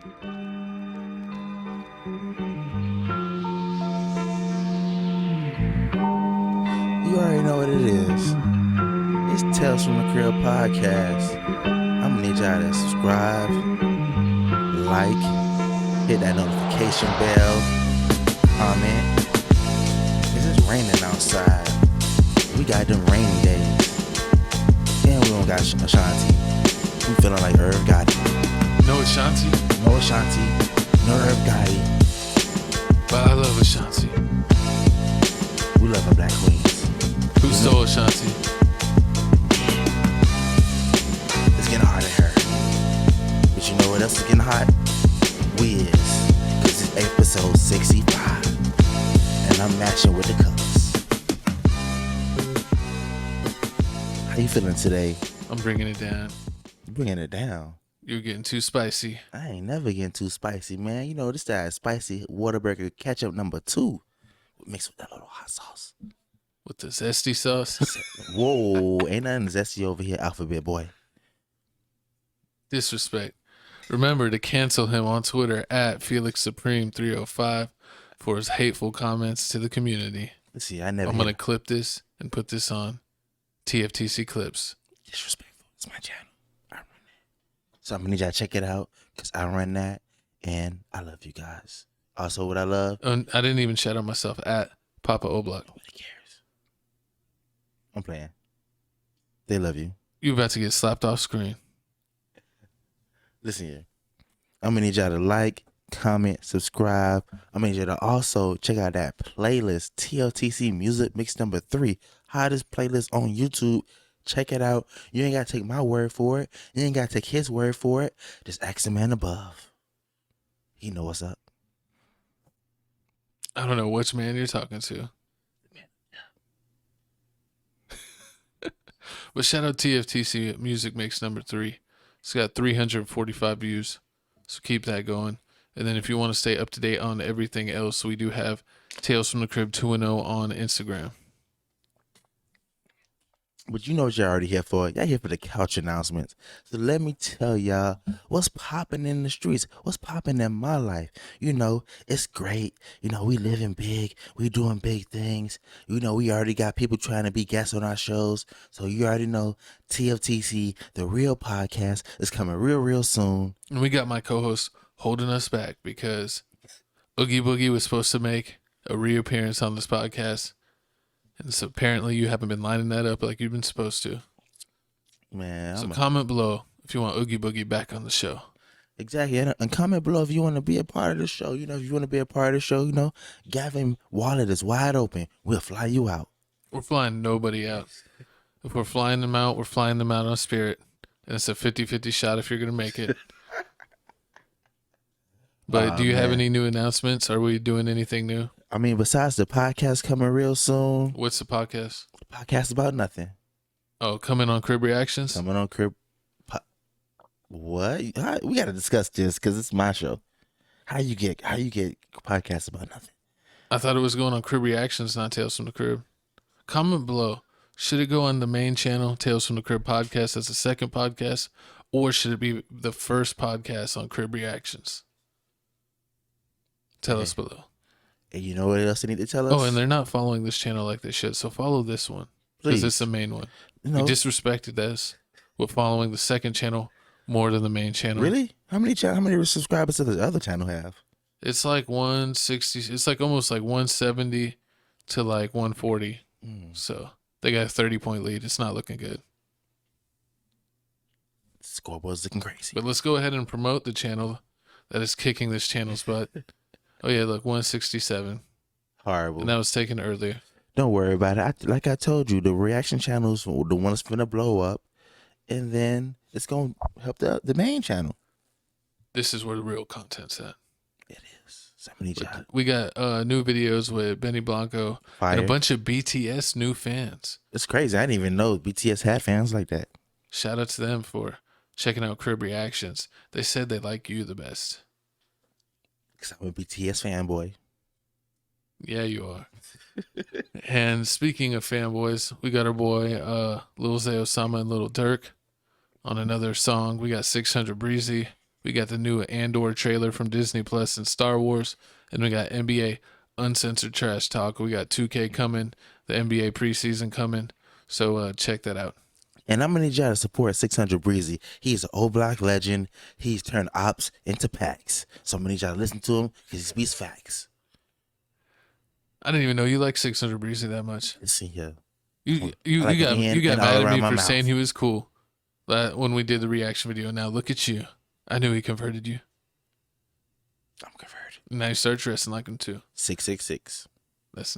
You already know what it is. It's Tales from the Crib podcast. I'm gonna need y'all to subscribe, like, hit that notification bell, comment. It's raining outside. We got them rainy days. And we don't got Ashanti. We feeling like Irv Gotti. No Ashanti? No Ashanti. No Irv Gotti. But I love Ashanti. We love our black queens. Who stole Ashanti? It's getting hot in her. But you know what else is getting hot? Wiz. Because it's episode 65. And I'm matching with the colors. How you feeling today? I'm bringing it down. You bringing it down. You're getting too spicy. I ain't never getting too spicy, man. You know, this that spicy Whataburger ketchup number 2. Mixed with that little hot sauce. With the zesty sauce. Whoa, ain't nothing zesty over here, Alphabet Boy. Disrespect. Remember to cancel him on Twitter at FelixSupreme305 for his hateful comments to the community. Let's see, I'm going to clip this and put this on TFTC clips. Disrespectful. It's my channel. I run that. So I'm going to need y'all to check it out because I run that and I love you guys. Also, what I love. I didn't even shout out myself at Papa Oblak. Nobody cares. I'm playing. They love you. You about to get slapped off screen. Listen here. I'm going to need y'all to like, comment, subscribe. I'm going to need y'all to also check out that playlist, TFTC Music Mix number 3. Hottest playlist on YouTube. Check it out. You ain't got to take my word for it. You ain't got to take his word for it. Just ask the man above. He know what's up. I don't know which man you're talking to. But shout out TFTC Music Mix number 3. It's got 345 views. So keep that going. And then if you want to stay up to date on everything else, we do have Tales from the Crib 2.0 on Instagram. But you know what y'all already here for. Y'all here for the couch announcements. So let me tell y'all what's popping in the streets. What's popping in my life. You know, it's great. You know, we living big. We doing big things. You know, we already got people trying to be guests on our shows. So you already know TFTC, the real podcast, is coming real soon. And we got my co-host holding us back because Oogie Boogie was supposed to make a reappearance on this podcast. And so apparently you haven't been lining that up like you've been supposed to. Man. So comment below if you want Oogie Boogie back on the show. Exactly. And comment below if you want to be a part of the show. You know, if you want to be a part of the show, you know, Gavin wallet is wide open. We'll fly you out. We're flying nobody out. If we're flying them out, we're flying them out on Spirit. And it's a 50-50 shot if you're going to make it. But do you have any new announcements? Are we doing anything new? I mean, besides the podcast coming real soon. What's the podcast? The podcast about nothing. Oh, coming on Crib Reactions? Coming on Crib. What? We got to discuss this because it's my show. How you get podcasts about nothing? I thought it was going on Crib Reactions, not Tales from the Crib. Comment below. Should it go on the main channel, Tales from the Crib podcast, as the second podcast? Or should it be the first podcast on Crib Reactions? Tell us below. And you know what else they need to tell us? Oh, and they're not following this channel like they should, so follow this one. Because it's the main one. You know, we disrespected this with following the second channel more than the main channel. Really? How many subscribers does the other channel have? It's like 160. It's like almost like 170 to like 140. So they got a 30-point lead. It's not looking good. Scoreboard's looking crazy. But let's go ahead and promote the channel that is kicking this channel's butt. Oh, yeah, look, 167. Horrible. And that was taken earlier. Don't worry about it. Like I told you, the reaction channels, the one that's going to blow up, and then it's going to help the main channel. This is where the real content's at. It is. Somebody we got new videos with Benny Blanco and a bunch of BTS new fans. It's crazy. I didn't even know BTS had fans like that. Shout out to them for checking out Crib Reactions. They said they like you the best. Because I'm a BTS fanboy. Yeah, you are. And speaking of fanboys, we got our boy Lil Zay Osama and Lil Durk on another song. We got 600 Breezy We got the new Andor trailer from Disney Plus and Star Wars. And we got NBA Uncensored Trash Talk. We got 2K coming, the NBA preseason coming. So check that out. And I'm going to need y'all to support 600 Breezy. He's an old block legend. He's turned ops into packs. So I'm going to need y'all to listen to him because he speaks facts. I didn't even know you like 600 Breezy that much. Listen here. You like got and mad all at around me my for mouth. saying he was cool when we did the reaction video. Now look at you. I knew he converted you. I'm converted. Now you start dressing like him too. 666.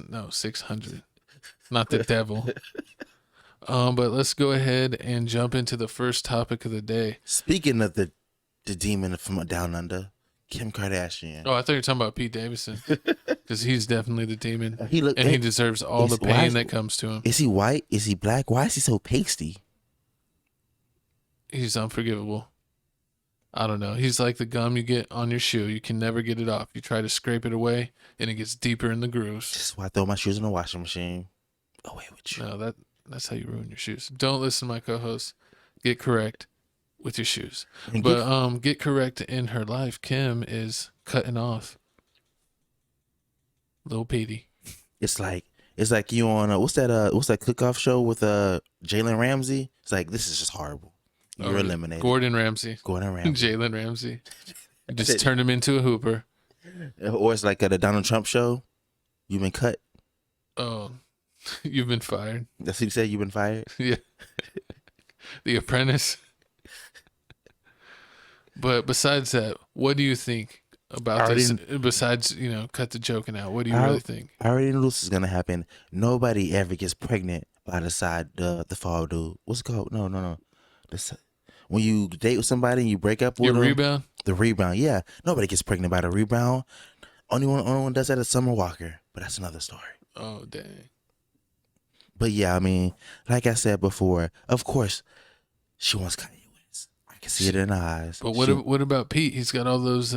No, 600. Not the devil. But let's go ahead and jump into the first topic of the day. Speaking of the demon from down under, Kim Kardashian. Oh, I thought you were talking about Pete Davidson. Because he's definitely the demon. And he deserves all the pain that comes to him. Is he white? Is he black? Why is he so pasty? He's unforgivable. I don't know. He's like the gum you get on your shoe. You can never get it off. You try to scrape it away, and it gets deeper in the grooves. That's why I throw my shoes in the washing machine. Away with you. No, that's how you ruin your shoes. Don't listen to my co-host. Get correct with your shoes. But get correct in her life. Kim is cutting off Lil Petey. It's like you on what's that cook-off show with Jalen Ramsey? It's like, this is just horrible. You're eliminated. Gordon Ramsay. Jalen Ramsey. Just turned him into a hooper. Or it's like the Donald Trump show. You've been cut. Oh, you've been fired. That's what you said. You've been fired. Yeah. The Apprentice. But besides that, what do you think about this? Besides, cut the joking out. What do you really think? I already knew this is gonna happen. Nobody ever gets pregnant by the side the fall dude. What's it called? No. When you date with somebody and you break up with them. Rebound? The rebound, yeah. Nobody gets pregnant by the rebound. Only one does that is Summer Walker. But that's another story. Oh, dang. But yeah, I mean, like I said before, of course, she wants Kanye West. I can see it in her eyes. But what about Pete? He's got all those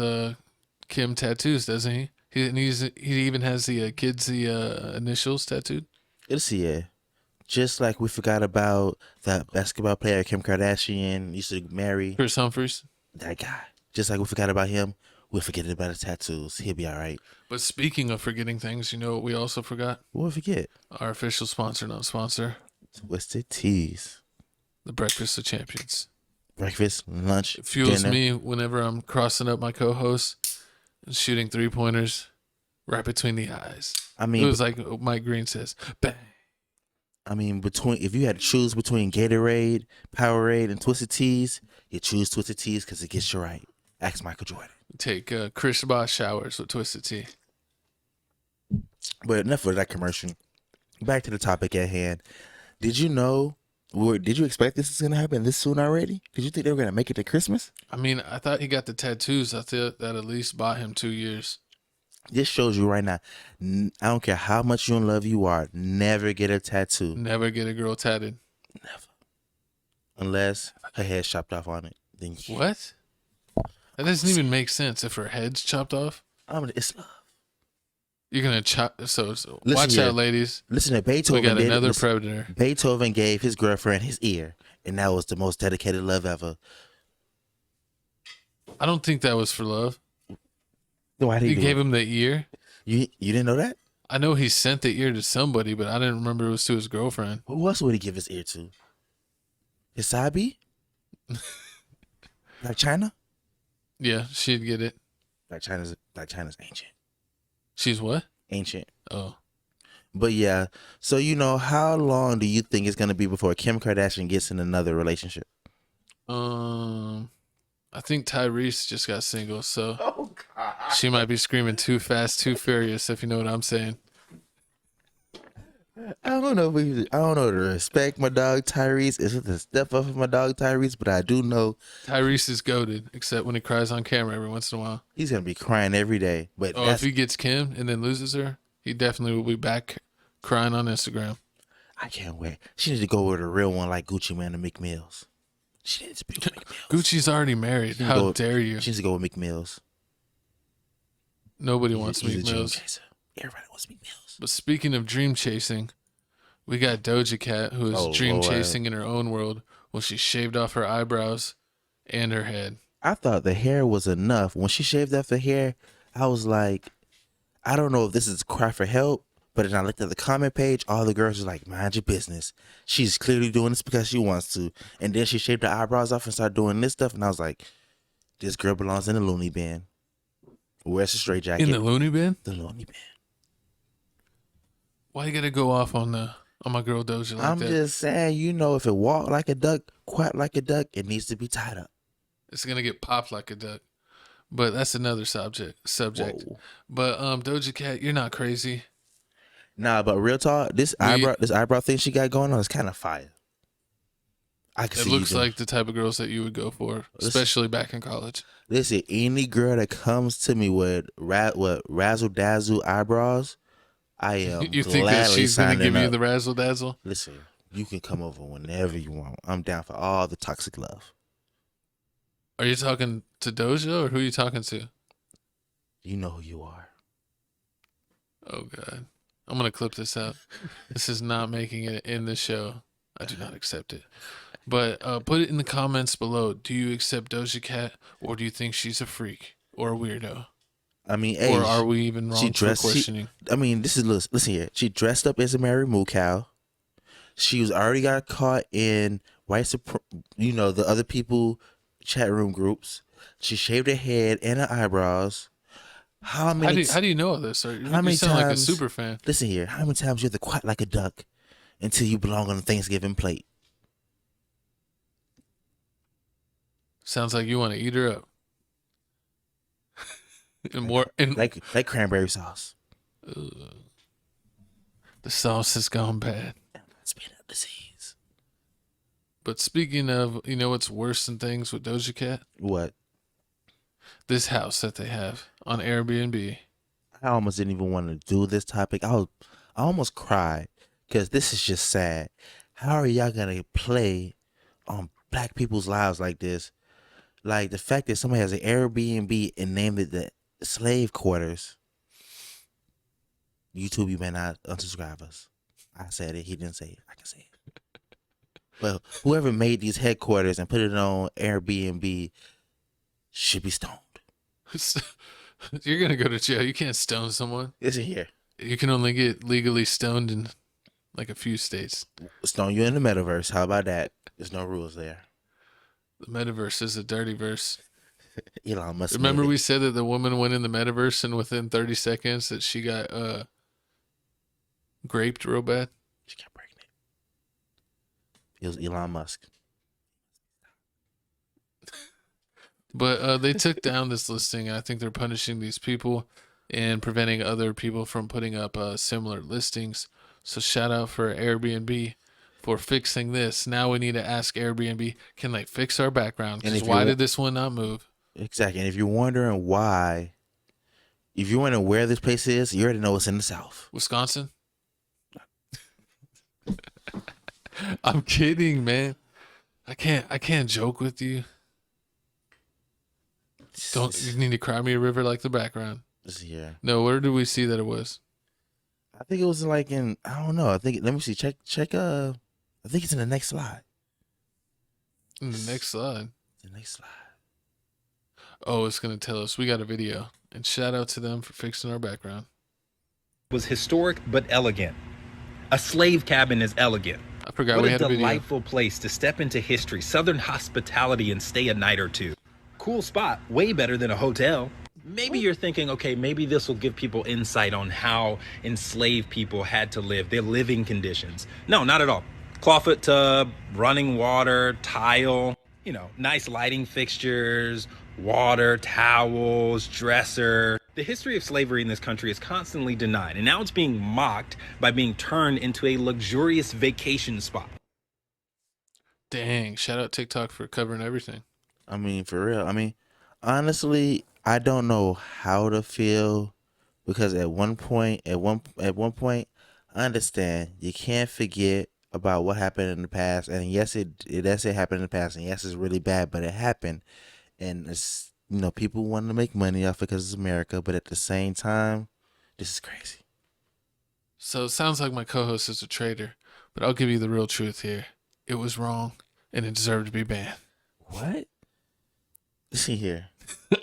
Kim tattoos, doesn't he? He even has the kids' initials tattooed. Let's see it. Just like we forgot about that basketball player Kim Kardashian used to marry. Chris Humphries. That guy. Just like we forgot about him, we're forgetting about his tattoos. He'll be all right. But speaking of forgetting things, you know what we also forgot? We'll forget. Our official sponsor, not sponsor. Twisted Teas. The Breakfast of Champions. Breakfast, lunch, it fuels dinner. me whenever I'm crossing up my co-hosts and shooting 3-pointers right between the eyes. I mean, it was like Mike Green says, bang. I mean, if you had to choose between Gatorade, Powerade, and Twisted Teas, you choose Twisted Teas because it gets you right. Ask Michael Jordan. Take Chris Bosh showers with Twisted Tea. But enough of that commercial. Back to the topic at hand. Did you know? Did you expect this is going to happen this soon already? Did you think they were going to make it to Christmas? I mean, I thought he got the tattoos. I thought that at least bought him 2 years. This shows you right now. I don't care how much you in love you are. Never get a tattoo. Never get a girl tatted. Never. Unless her head's chopped off on it. Then yeah. What? That doesn't even make sense if her head's chopped off. It's love. You're going to chop. So watch out, ladies. Listen to Beethoven. We got another predator. Beethoven gave his girlfriend his ear. And that was the most dedicated love ever. I don't think that was for love. Why did he gave him the ear? You didn't know that? I know he sent the ear to somebody, but I didn't remember it was to his girlfriend. Who else would he give his ear to? His Sabi? Like China? Yeah, she'd get it. Like China's ancient. She's what? Ancient. Oh. But yeah, so how long do you think it's gonna be before Kim Kardashian gets in another relationship? I think Tyrese just got single, so she might be screaming too fast, too furious, if you know what I'm saying. I don't know to respect my dog Tyrese. Is it to step up for my dog Tyrese? But I do know Tyrese is goated, except when he cries on camera every once in a while. He's gonna be crying every day. But if he gets Kim and then loses her, he definitely will be back crying on Instagram. I can't wait. She needs to go with a real one like Gucci Man and Meek Mills. She needs to be with Meek Mills. Gucci's already married. How dare you? She needs to go with Meek Mills. Nobody wants Meek Mills. Everybody wants Meek Mills. But speaking of dream chasing, we got Doja Cat, who is dream chasing in her own world. Well, she shaved off her eyebrows and her head. I thought the hair was enough. When she shaved off the hair, I was like, I don't know if this is a cry for help, but then I looked at the comment page, all the girls was like, mind your business. She's clearly doing this because she wants to. And then she shaved her eyebrows off and started doing this stuff, and I was like, this girl belongs in the loony bin. Where's the straight jacket? In the loony bin? The loony bin. Why you gotta go off on my girl Doja like I'm that? just saying, if it walked like a duck, quack like a duck, it needs to be tied up. It's gonna get popped like a duck. But that's another subject. Whoa. But Doja Cat, you're not crazy. Nah, but real talk, this eyebrow thing she got going on is kind of fire. It looks like the type of girls that you would go for, especially back in college. Listen, any girl that comes to me with razzle dazzle eyebrows, I am. You think that she's gonna give you the razzle dazzle? Listen, you can come over whenever you want. I'm down for all the toxic love. Are you talking to Doja or who are you talking to? You know who you are. Oh God, I'm gonna clip this out. This is not making it in the show. I do not accept it. But put it in the comments below. Do you accept Doja Cat, or do you think she's a freak or a weirdo? I mean, or are we even wrong for questioning? Listen here. She dressed up as a Mary Moo cow. She was already got caught in the other people chat room groups. She shaved her head and her eyebrows. How do you know all this? You sound like a super fan. Listen here. How many times you have to quack like a duck until you belong on the Thanksgiving plate? Sounds like you want to eat her up. like cranberry sauce. The sauce has gone bad. Speaking of disease. But speaking of, what's worse than things with Doja Cat? What? This house that they have on Airbnb. I almost didn't even want to do this topic. I almost cried because this is just sad. How are y'all gonna play on black people's lives like this? Like the fact that somebody has an Airbnb and named it the slave quarters. YouTube, you may not unsubscribe us. I said it. He didn't say it. I can say it. Well, whoever made these headquarters and put it on Airbnb should be stoned. You're going to go to jail. You can't stone someone. Listen here. You can only get legally stoned in like a few states. Stone you in the metaverse. How about that? There's no rules there. The metaverse is a dirty verse. Elon Musk. Remember we said that the woman went in the metaverse and within 30 seconds that she got graped real bad? She got pregnant. It was Elon Musk. But they took down this listing. I think they're punishing these people and preventing other people from putting up similar listings. So shout out for Airbnb for fixing this. Now we need to ask Airbnb, can they fix our background? Because why did this one not move? Exactly. And if you're wondering why, if you're wondering where this place is, you already know it's in the South. Wisconsin? I'm kidding, man. I can't joke with you. You need to cry me a river like the background. Yeah. No, where did we see that it was? I think it was I don't know. Let me see. Check. I think it's in the next slide. In the next slide? The next slide. Oh, it's going to tell us. We got a video. And shout out to them for fixing our background. Was historic but elegant. A slave cabin is elegant. I forgot we had a video. What a delightful place to step into history, Southern hospitality, and stay a night or two. Cool spot, way better than a hotel. Maybe you're thinking, okay, maybe this will give people insight on how enslaved people had to live, their living conditions. No, not at all. Clawfoot tub, running water, tile, nice lighting fixtures, water, towels, dresser. The history of slavery in this country is constantly denied, and now it's being mocked by being turned into a luxurious vacation spot. Dang, shout out TikTok for covering everything. I mean, for real. Honestly, I don't know how to feel because at one point, I understand you can't forget about what happened in the past, and yes, it happened in the past, and yes, it's really bad, but it happened, and it's people want to make money off it because it's America, but at the same time, this is crazy. So it sounds like my co-host is a traitor, but I'll give you the real truth here. It was wrong, and it deserved to be banned. What? See here.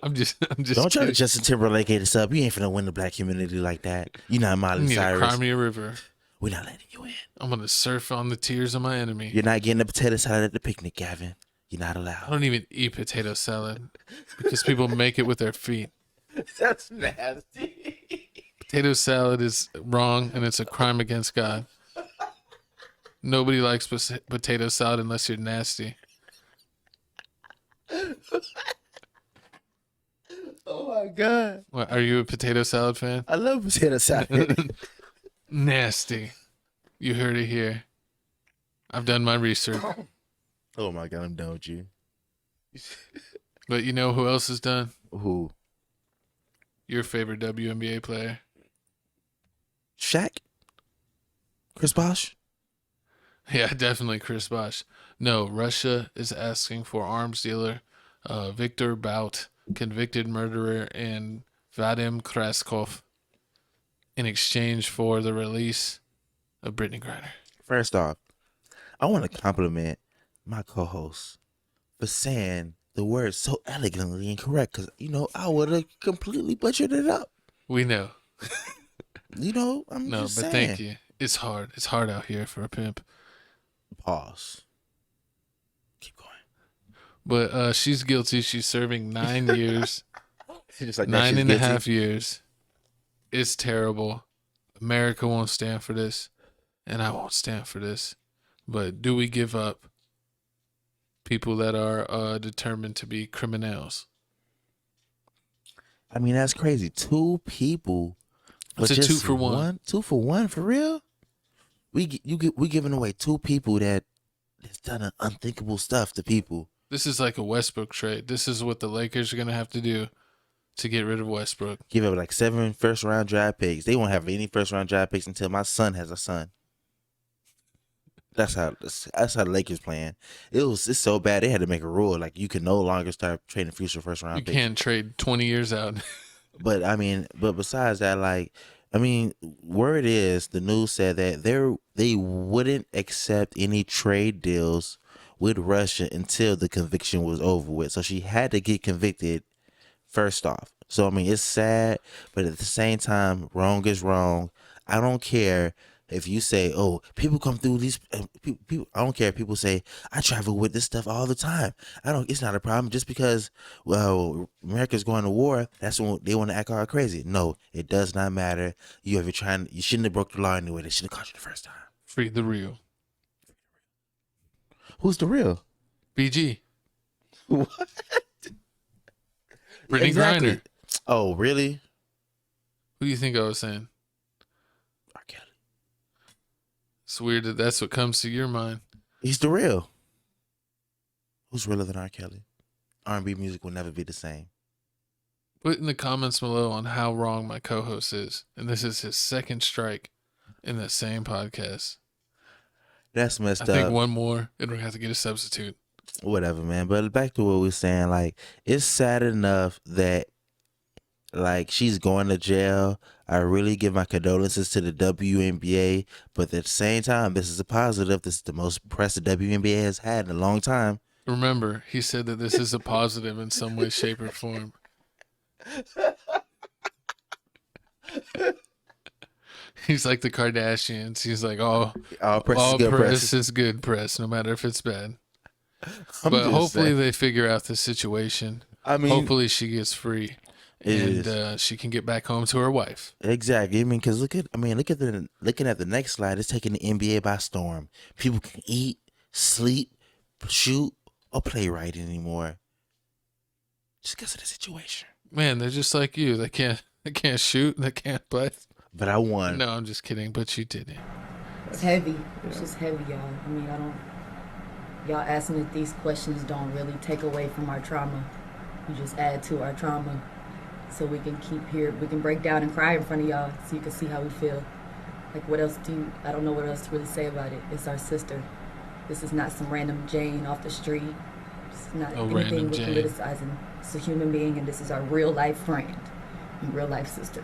I'm just Don't try to kidding. Justin Timberlake this up. You ain't finna win the black community like that. You not Miley You Cyrus. cry me a river. We're not letting you in. I'm gonna surf on the tears of my enemy. You're not getting a potato salad at the picnic, Gavin. You're not I allowed. don't even eat potato salad because people make it with their feet. That's nasty. Potato salad is wrong and it's a crime against God. Nobody likes potato salad unless you're nasty. Oh my God. What, are you a potato salad fan? I love potato salad. Nasty. You heard it here. I've done my research. Oh my God, I'm done with you. But you know who else is done? Who? Your favorite WNBA player. Shaq? Chris Bosh? Yeah, definitely Chris Bosh. No, Russia is asking for arms dealer Viktor Bout, convicted murderer, and Vadim Kraskov in exchange for the release of Brittney Griner. First off, I want to compliment my co-host for saying the words so elegantly and correct, because, you know, I would have completely butchered it up. We know. You know, I'm No, just but saying. thank you. It's hard. It's hard out here for a pimp. Pause. Keep going. But she's guilty. She's serving 9 years, Just like that, 9 she's and a guilty. half years. It's terrible. America won't stand for this, and I won't stand for this. But do we give up people that are determined to be criminals? I mean, that's crazy. 2 people. It's a but 2 just for 1. 2 for 1, for real? We giving away 2 people that has done unthinkable stuff to people. This is like a Westbrook trade. This is what the Lakers are going to have to do to get rid of Westbrook. Give up like 7 first-round draft picks. They won't have any first-round draft picks until my son has a son. That's how the Lakers playing. It's so bad they had to make a rule like you can no longer start trading future first-round You picks. can't trade 20 years out. But I mean, besides that, like, I mean, word is the news said that they wouldn't accept any trade deals with Russia until the conviction was over with. So she had to get convicted first off. So I mean, it's sad, but at the same time, wrong is wrong. I don't care if you say, "Oh, people come through these." People, I don't care if people say, "I travel with this stuff all the time." It's not a problem just because, well, America's going to war. That's when they want to act all crazy. No, it does not matter. You shouldn't have broke the law anyway. They should have caught you the first time. Free the real. Who's the real? BG. What? Brittney Exactly. Griner. Oh, really? Who do you think I was saying? R. Kelly. It's weird that that's what comes to your mind. He's the real. Who's realer than R. Kelly? R&B music will never be the same. Put in the comments below on how wrong my co-host is. And this is his second strike in the same podcast. That's messed I up. think one more and we're going to have to get a substitute. Whatever, man. But back to what we were saying, like, it's sad enough that, like, she's going to jail. I really give my condolences to the WNBA, but at the same time, this is a positive. This is the most press the WNBA has had in a long time. Remember, he said that this is a positive in some way, shape, or form. He's like the Kardashians. He's like, all Press is good press press. is good press, no matter if it's bad. I'm But just hopefully saying. they figure out the situation. I mean, Hopefully she gets free and she can get back home to her wife. exactly. I mean, because looking at the next slide, it's taking the NBA by storm. People can eat, sleep, shoot, or play right anymore. Just because of the situation. Man, they're just like you. They can't shoot. They can't play. But I won. No, I'm just kidding. But you didn't. It's heavy. It's just heavy, y'all. I mean, y'all asking if these questions don't really take away from our trauma. You just add to our trauma so we can keep here. We can break down and cry in front of y'all so you can see how we feel. Like, what else I don't know what else to really say about it. It's our sister. This is not some random Jane off the street. It's not No anything random we're Jane. politicizing. It's a human being, and this is our real life friend and real life sister.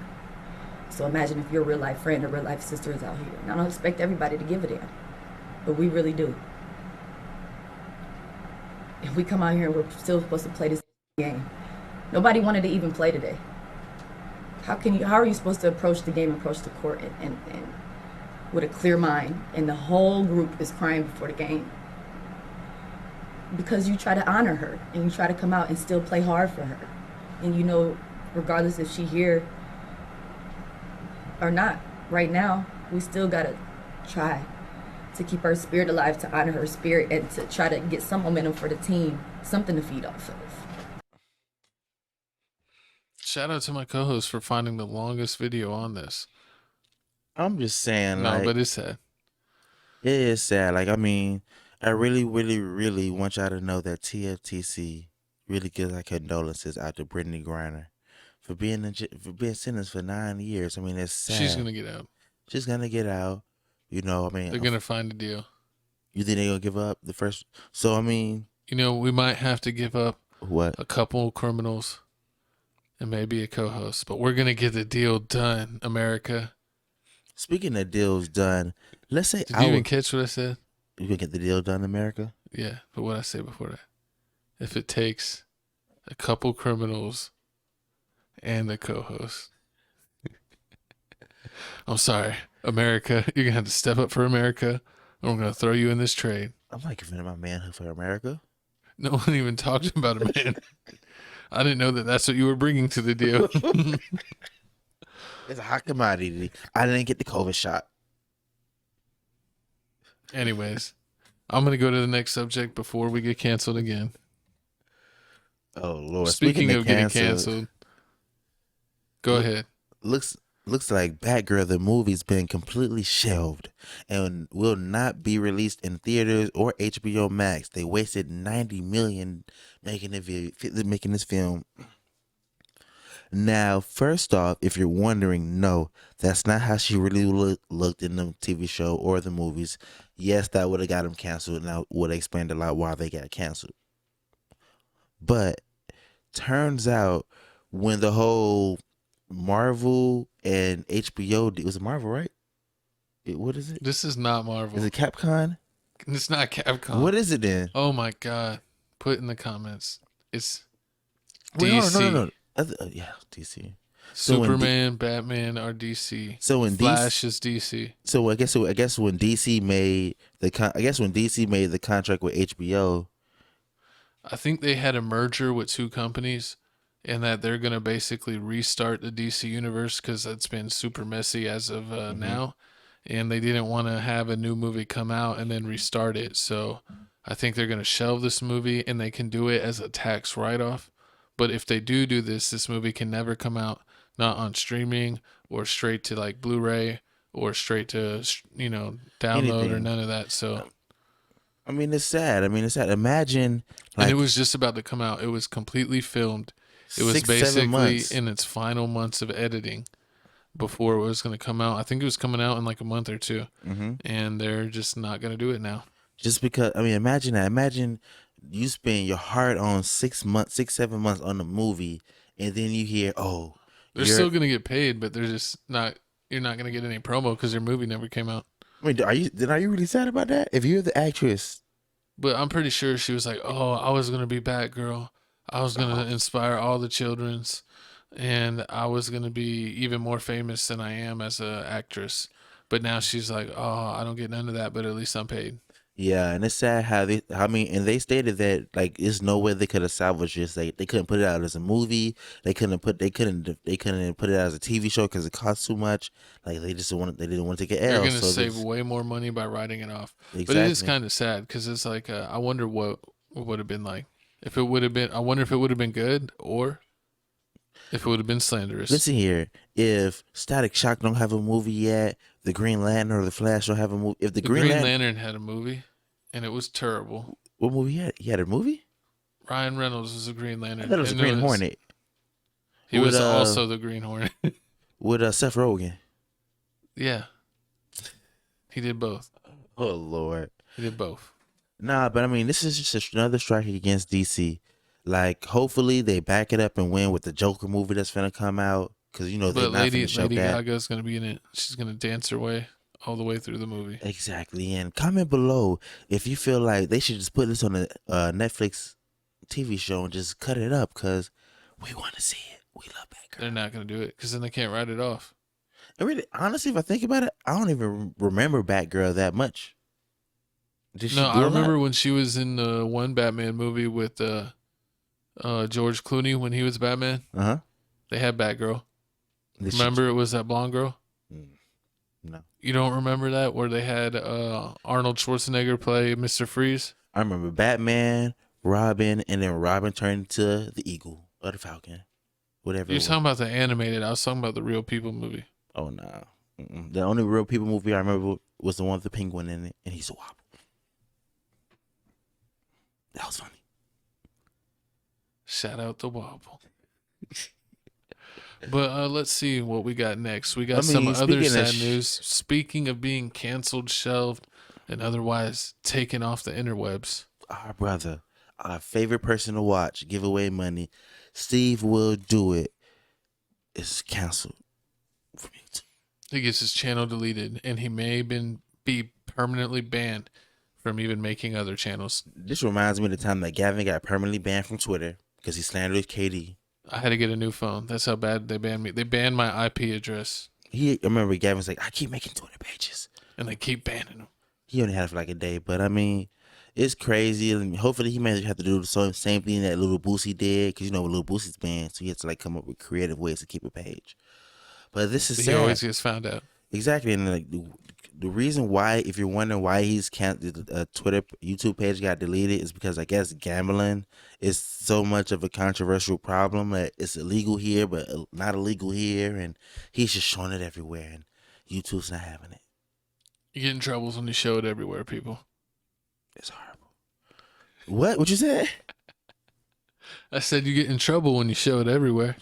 So imagine if your real life friend or real life sister is out here. And I don't expect everybody to give a damn, but we really do. If we come out here and we're still supposed to play this game. Nobody wanted to even play today. How are you supposed to approach the game, approach the court and with a clear mind, and the whole group is crying before the game? Because you try to honor her and you try to come out and still play hard for her. And you know, regardless if she here or not, right now, we still gotta try to keep her spirit alive, to honor her spirit, and to try to get some momentum for the team, something to feed off of. Shout out to my co-host for finding the longest video on this. I'm just saying, No, like, but it's sad. it is sad. Like, I mean, I really, really, really want y'all to know that TFTC really gives our condolences out to Brittney Griner for being sentenced for 9 years. I mean, it's sad. She's gonna get out. She's gonna get out. You know, I mean, They're gonna find a deal. you think they're gonna give up the first? So I mean, You know, we might have to give up what? a couple criminals and maybe a co-host, but we're gonna get the deal done, America. Speaking of deals done, let's say Did you even catch what I said? you gonna get the deal done, America. Yeah, but what I say before that? If it takes a couple criminals and a co-host, I'm sorry, America. You're gonna have to step up for America, or I'm gonna throw you in this trade. I'm not giving up my manhood for America. No one even talked about it, man. I didn't know that that's what you were bringing to the deal. It's a hot commodity. I didn't get the COVID shot. Anyways, I'm going to go to the next subject before we get canceled again. Oh Lord! Speaking of getting canceled, go ahead. Looks like Batgirl the movie's been completely shelved and will not be released in theaters or HBO Max. They wasted $90 million making this film. Now, first off, if you're wondering, no, that's not how she really looked in the TV show or the movies. Yes, that would have got them canceled, and that would have explained a lot why they got canceled. But turns out when the whole Marvel and HBO, was it Marvel, right? What is it? This is not Marvel. Is it Capcom? It's not Capcom. What is it then? Oh my God. Put in the comments. It's Wait, DC. no. Yeah, DC. Superman, Batman are DC. So when Flash is DC. So I guess when DC made the contract with HBO, I think they had a merger with two companies, and that they're gonna basically restart the DC universe because it's been super messy as of now, and they didn't want to have a new movie come out and then restart it. So I think they're gonna shelve this movie, and they can do it as a tax write-off. But if they do this movie can never come out, not on streaming or straight to like Blu-ray or straight to, download Anything. or none of that. So, I mean, it's sad. Imagine, like, and it was just about to come out. It was completely filmed. It was 6-7 basically months. in its final months of editing before it was going to come out. I think it was coming out in like a month or two, and they're just not going to do it now. Just because, imagine that. Imagine you spend your heart on 7 months on the movie, and then you hear, oh, They're still going to get paid, but they're just not. You're not going to get any promo because their movie never came out. I mean, are you really sad about that? If you're the actress, But I'm pretty sure she was like, "Oh, I was going to be Batgirl. I was going to inspire all the children's, and I was going to be even more famous than I am as an actress." But now she's like, "Oh, I don't get none of that, but at least I'm paid." yeah, and it's sad and they stated that like there's no way they could have salvaged this. Like they couldn't put it out as a movie. They couldn't put it out as a TV show because it costs too much. Like they didn't want to take an L. They're going to so save way more money by writing it off. Exactly. But it is kind of sad because it's like, I wonder what would have been like if it would have been. I wonder if it would have been good or if it would have been slanderous. Listen here, if Static Shock don't have a movie yet, the Green Lantern or the Flash don't have a movie. If the Green Lantern had a movie, and it was terrible. what movie he had? He had a movie? Ryan Reynolds was a Green Lantern. I thought it was a and Green Hornet. He With, was also the Green Hornet. With Seth Rogen. Yeah. He did both. Oh Lord. He did both. Nah, but this is just another strike against DC. Like, hopefully they back it up and win with the Joker movie that's gonna come out. Because they're But not Lady gonna show that. Gaga's gonna be in it. She's gonna dance her way all the way through the movie. Exactly. And comment below if you feel like they should just put this on a Netflix TV show and just cut it up because we want to see it. We love Batgirl. They're not going to do it because then they can't write it off. And really, honestly, if I think about it, I don't even remember Batgirl that much. Did she No, do I a remember lot? when she was in the one Batman movie with George Clooney when he was Batman. Uh-huh. They had Batgirl. Did she- Remember it was that blonde girl? No. You don't remember that where they had Arnold Schwarzenegger play Mr. Freeze? I remember Batman, Robin, and then Robin turned into the Eagle or the Falcon. Whatever. You it were was. talking about the animated. I was talking about the real people movie. Oh, no. Mm-mm. The only real people movie I remember was the one with the penguin in it, and he's a wobble. That was funny. Shout out the wobble. But let's see what we got next. We got some other speaking of sad news. Speaking of being canceled, shelved, and otherwise taken off the interwebs. Our brother, our favorite person to watch, give away money, SteveWillDoIt, is canceled from YouTube. He gets his channel deleted, and he may be permanently banned from even making other channels. This reminds me of the time that Gavin got permanently banned from Twitter because he slandered KD. I had to get a new phone. That's how bad they banned me. They banned my IP address, I remember Gavin's like, I keep making Twitter pages. and they keep banning them. He only had it for like a day, but I mean, it's crazy. And hopefully he may have to do the same thing that Lil Boosie did, because you know Lil Boosie's banned, so he has to like come up with creative ways to keep a page. But this is He sad. always gets found out. Exactly, and like the reason why, if you're wondering why he's Twitter, YouTube page got deleted, is because I guess gambling is so much of a controversial problem that it's illegal here, but not illegal here, and he's just showing it everywhere, and YouTube's not having it. You get in troubles when you show it everywhere, people. It's horrible. What you said? I said you get in trouble when you show it everywhere.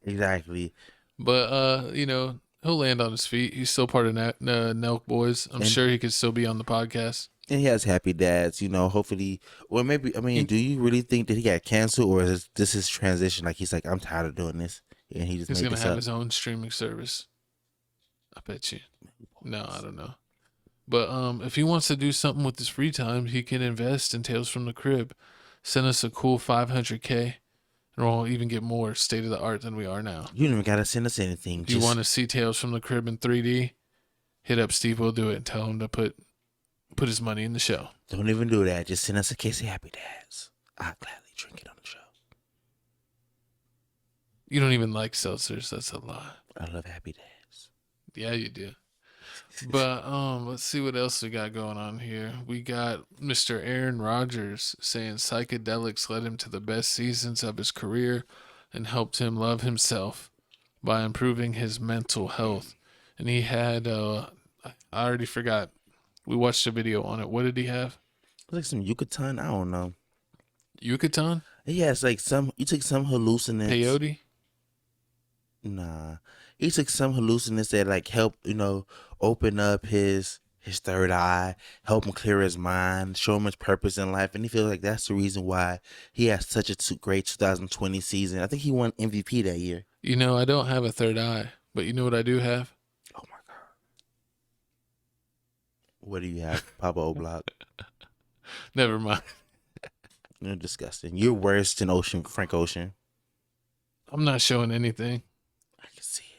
Exactly. But he'll land on his feet. He's still part of Nelk Boys. I'm sure he could still be on the podcast. And he has happy dads, hopefully. Or maybe, do you really think that he got canceled, or is this his transition? Like, he's like, I'm tired of doing this. And he's going to this have up. his own streaming service. I bet you. No, I don't know. But if he wants to do something with his free time, he can invest in Tales from the Crib. Send us a cool $500K, and we'll even get more state of the art than we are now. You don't even got to send us anything. If you want to see Tales from the Crib in 3D, hit up SteveWillDoIt and tell him to put his money in the show. Don't even do that. Just send us a case of Happy Dads. I'll gladly drink it on the show. You don't even like seltzers. That's a lie. I love Happy Dads. Yeah, you do. But let's see what else we got going on here. We got Mr. Aaron Rodgers saying psychedelics led him to the best seasons of his career and helped him love himself by improving his mental health. And he had, I already forgot. We watched a video on it. What did he have? Like some Yucatan. I don't know. Yucatan? Yeah, it's like you took some hallucinants. Peyote? Nah. He took some hallucinants that like help, open up his third eye, help him clear his mind, show him his purpose in life. And he feels like that's the reason why he has such a great 2020 season. I think he won MVP that year. I don't have a third eye, but you know what I do have? Oh my God. What do you have, Papa O'Block? Never mind. You're disgusting. You're worse than Frank Ocean. I'm not showing anything. I can see it.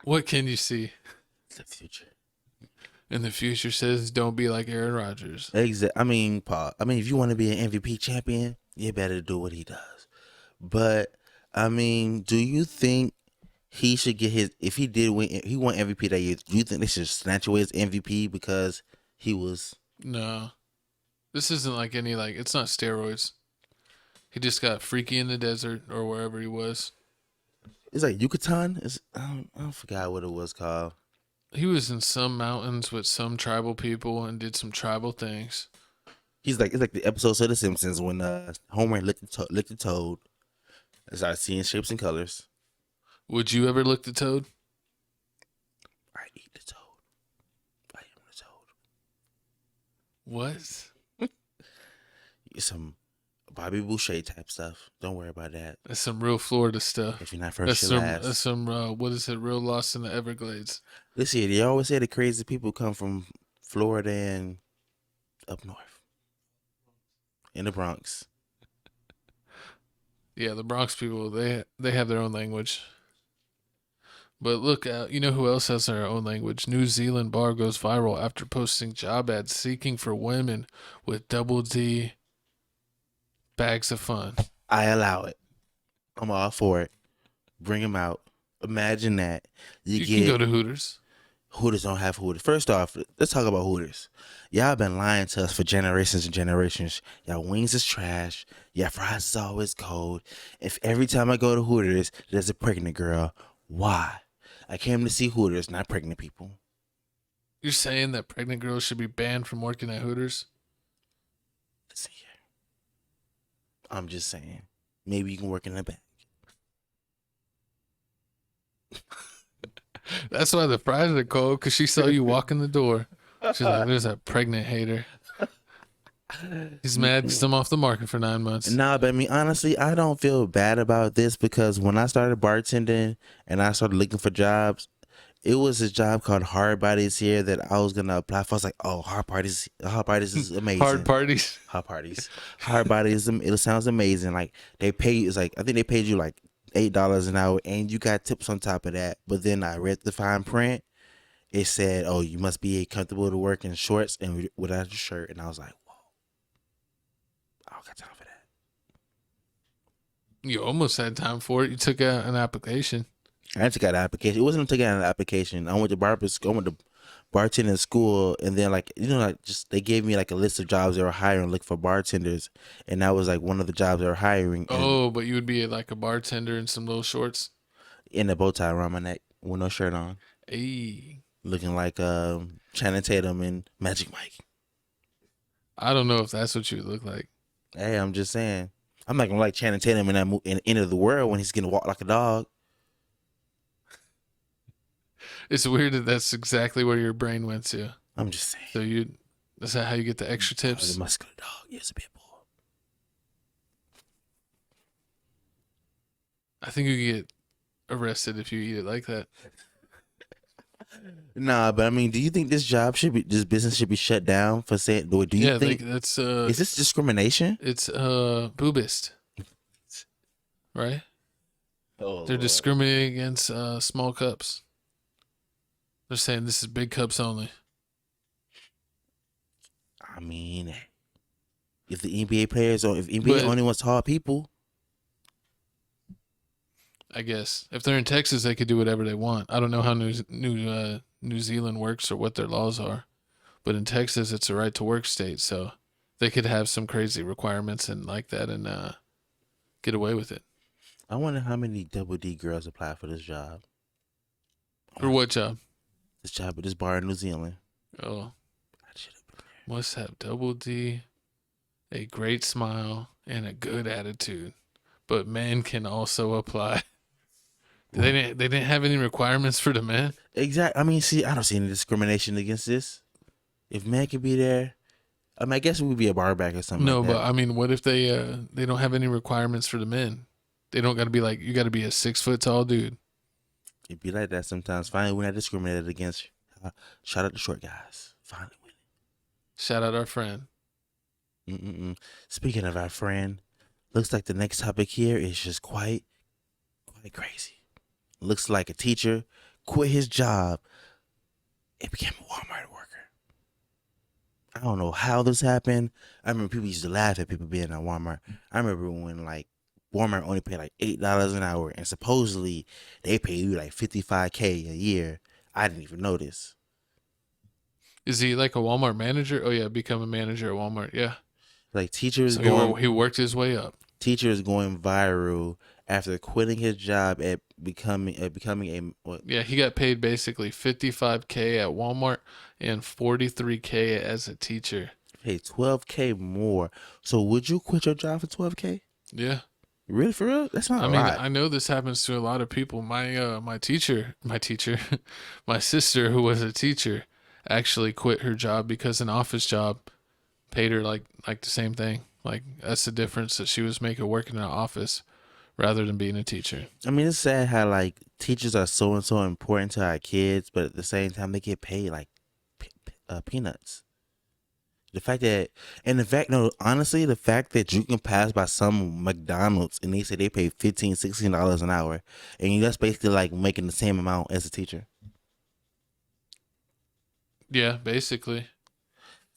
What can you see? The future. And the future says, don't be like Aaron Rodgers. Exactly. Paul. If you want to be an MVP champion, you better do what he does. But do you think he should get if he did win, he won MVP that year? Do you think they should snatch away his MVP because he was? No, this isn't like it's not steroids. He just got freaky in the desert or wherever he was. It's like Yucatan. I forgot what it was called. He was in some mountains with some tribal people and did some tribal things. It's like the episodes of The Simpsons when Homer licked the toad and started seeing shapes and colors. Would you ever lick the toad? I eat the toad. I am the toad. What? It's some Bobby Boucher type stuff. Don't worry about that. That's some real Florida stuff. If you're not first, you're last. That's some what is it? Real Lost in the Everglades. Listen, they always say the crazy people come from Florida and Up north. In the Bronx. Yeah, the Bronx people, they have their own language. But look, you know who else has their own language? New Zealand bar goes viral after posting job ads seeking for women with double D bags of fun. I allow it. I'm all for it. Bring them out. Imagine that. You can go to Hooters. Hooters don't have Hooters. First off, let's talk about Hooters. Y'all been lying to us for generations and generations. Y'all wings is trash. Y'all fries is always cold. If every time I go to Hooters, there's a pregnant girl, why? I came to see Hooters, not pregnant people. You're saying that pregnant girls should be banned from working at Hooters? Listen here. I'm just saying. Maybe you can work in the back. That's why the fries are cold, because she saw you walk in the door. She's like, there's that pregnant hater. He's mad because I'm off the market for 9 months. Nah, but I mean, honestly, I don't feel bad about this because when I started bartending and I started looking for jobs, it was a job called Hard Bodies here that I was going to apply for. I was like, oh, Hard Bodies is amazing. Hard parties? Hard Parties. Hard Bodies, it sounds amazing. Like, they pay you, it's like, I think they paid you like $8 an hour and you got tips on top of that. But then I read the fine print. It said, oh, you must be comfortable to work in shorts and without your shirt. And I was like, whoa, I don't got time for that. You almost had time for it. You took out an application. I took out an application. It wasn't taking out an application. I went to bartending school, and then like just they gave me like a list of jobs they were hiring, look for bartenders, and that was like one of the jobs they were hiring. Oh, but you would be like a bartender in some little shorts, in a bow tie around my neck with no shirt on. Hey, looking like Channing Tatum and Magic Mike. I don't know if that's what you would look like. Hey, I'm just saying. I'm not gonna like Channing Tatum in that in End of the World when he's gonna walk like a dog. It's weird that that's exactly where your brain went to. I'm just saying. So is that how you get the extra tips? The muscular dog. Yes, a pit bull. I think you get arrested if you eat it like that. Nah, but I mean, do you think this business should be shut down for saying? Do you think like that's is this discrimination? It's boobist, right? Oh, They're Lord. discriminating against small cups. They're saying this is big cups only. I mean, if the NBA players or if NBA only wants tall people, I guess if they're in Texas, they could do whatever they want. I don't know how New Zealand works or what their laws are, but in Texas, it's a right to work state, so they could have some crazy requirements and like that and get away with it. I wonder how many double D girls apply for this job. For what job? This job at this bar in New Zealand. Oh, must have double D, a great smile, and a good attitude. But men can also apply. They didn't have any requirements for the men. Exactly. I mean, see, I don't see any discrimination against this. If men could be there, I mean, I guess it would be a bar back or something. No, like that. but I mean, what if they don't have any requirements for the men? They don't got to be like, you got to be a 6 foot tall dude. It'd be like that sometimes. Finally, we're not discriminated against. Shout out the short guys. Finally winning. Shout out our friend. Speaking of our friend, looks like the next topic here is just quite crazy. Looks like a teacher quit his job and became a Walmart worker. I don't know how this happened. I remember people used to laugh at people being at Walmart. I remember when like Walmart only paid like $8 an hour, and supposedly they pay you like $55K a year. I didn't even know this. Is he like a Walmart manager? Oh yeah, become a manager at Walmart. Yeah, like teachers he worked his way up. Teacher is going viral after quitting his job at becoming a what? Yeah, he got paid basically $55K at Walmart and $43K as a teacher. Paid $12K more. So would you quit your job for $12K? Yeah. Really, for real? That's not a lot. I know this happens to a lot of people. My teacher, my sister, who was a teacher, actually quit her job because an office job paid her like the same thing. Like that's the difference that she was making working in an office rather than being a teacher. I mean, it's sad how like teachers are so important to our kids, but at the same time they get paid like peanuts. The fact that, no, honestly, the fact that you can pass by some McDonald's and they say they pay $15, $16 an hour, and that's basically like making the same amount as a teacher. Yeah, basically.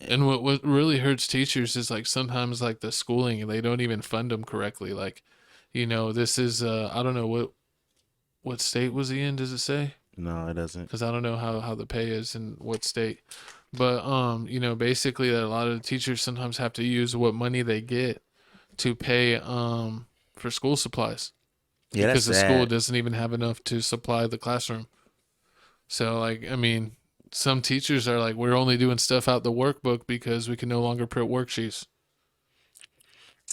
And what really hurts teachers is like sometimes like the schooling, they don't even fund them correctly. Like, this is I don't know what state was he in? Does it say? No, it doesn't. Because I don't know how the pay is in what state. But basically that a lot of the teachers sometimes have to use what money they get to pay for school supplies. Yeah, because the that's school sad. doesn't even have enough to supply the classroom. So like, I mean, some teachers are like, we're only doing stuff out the workbook because we can no longer print worksheets.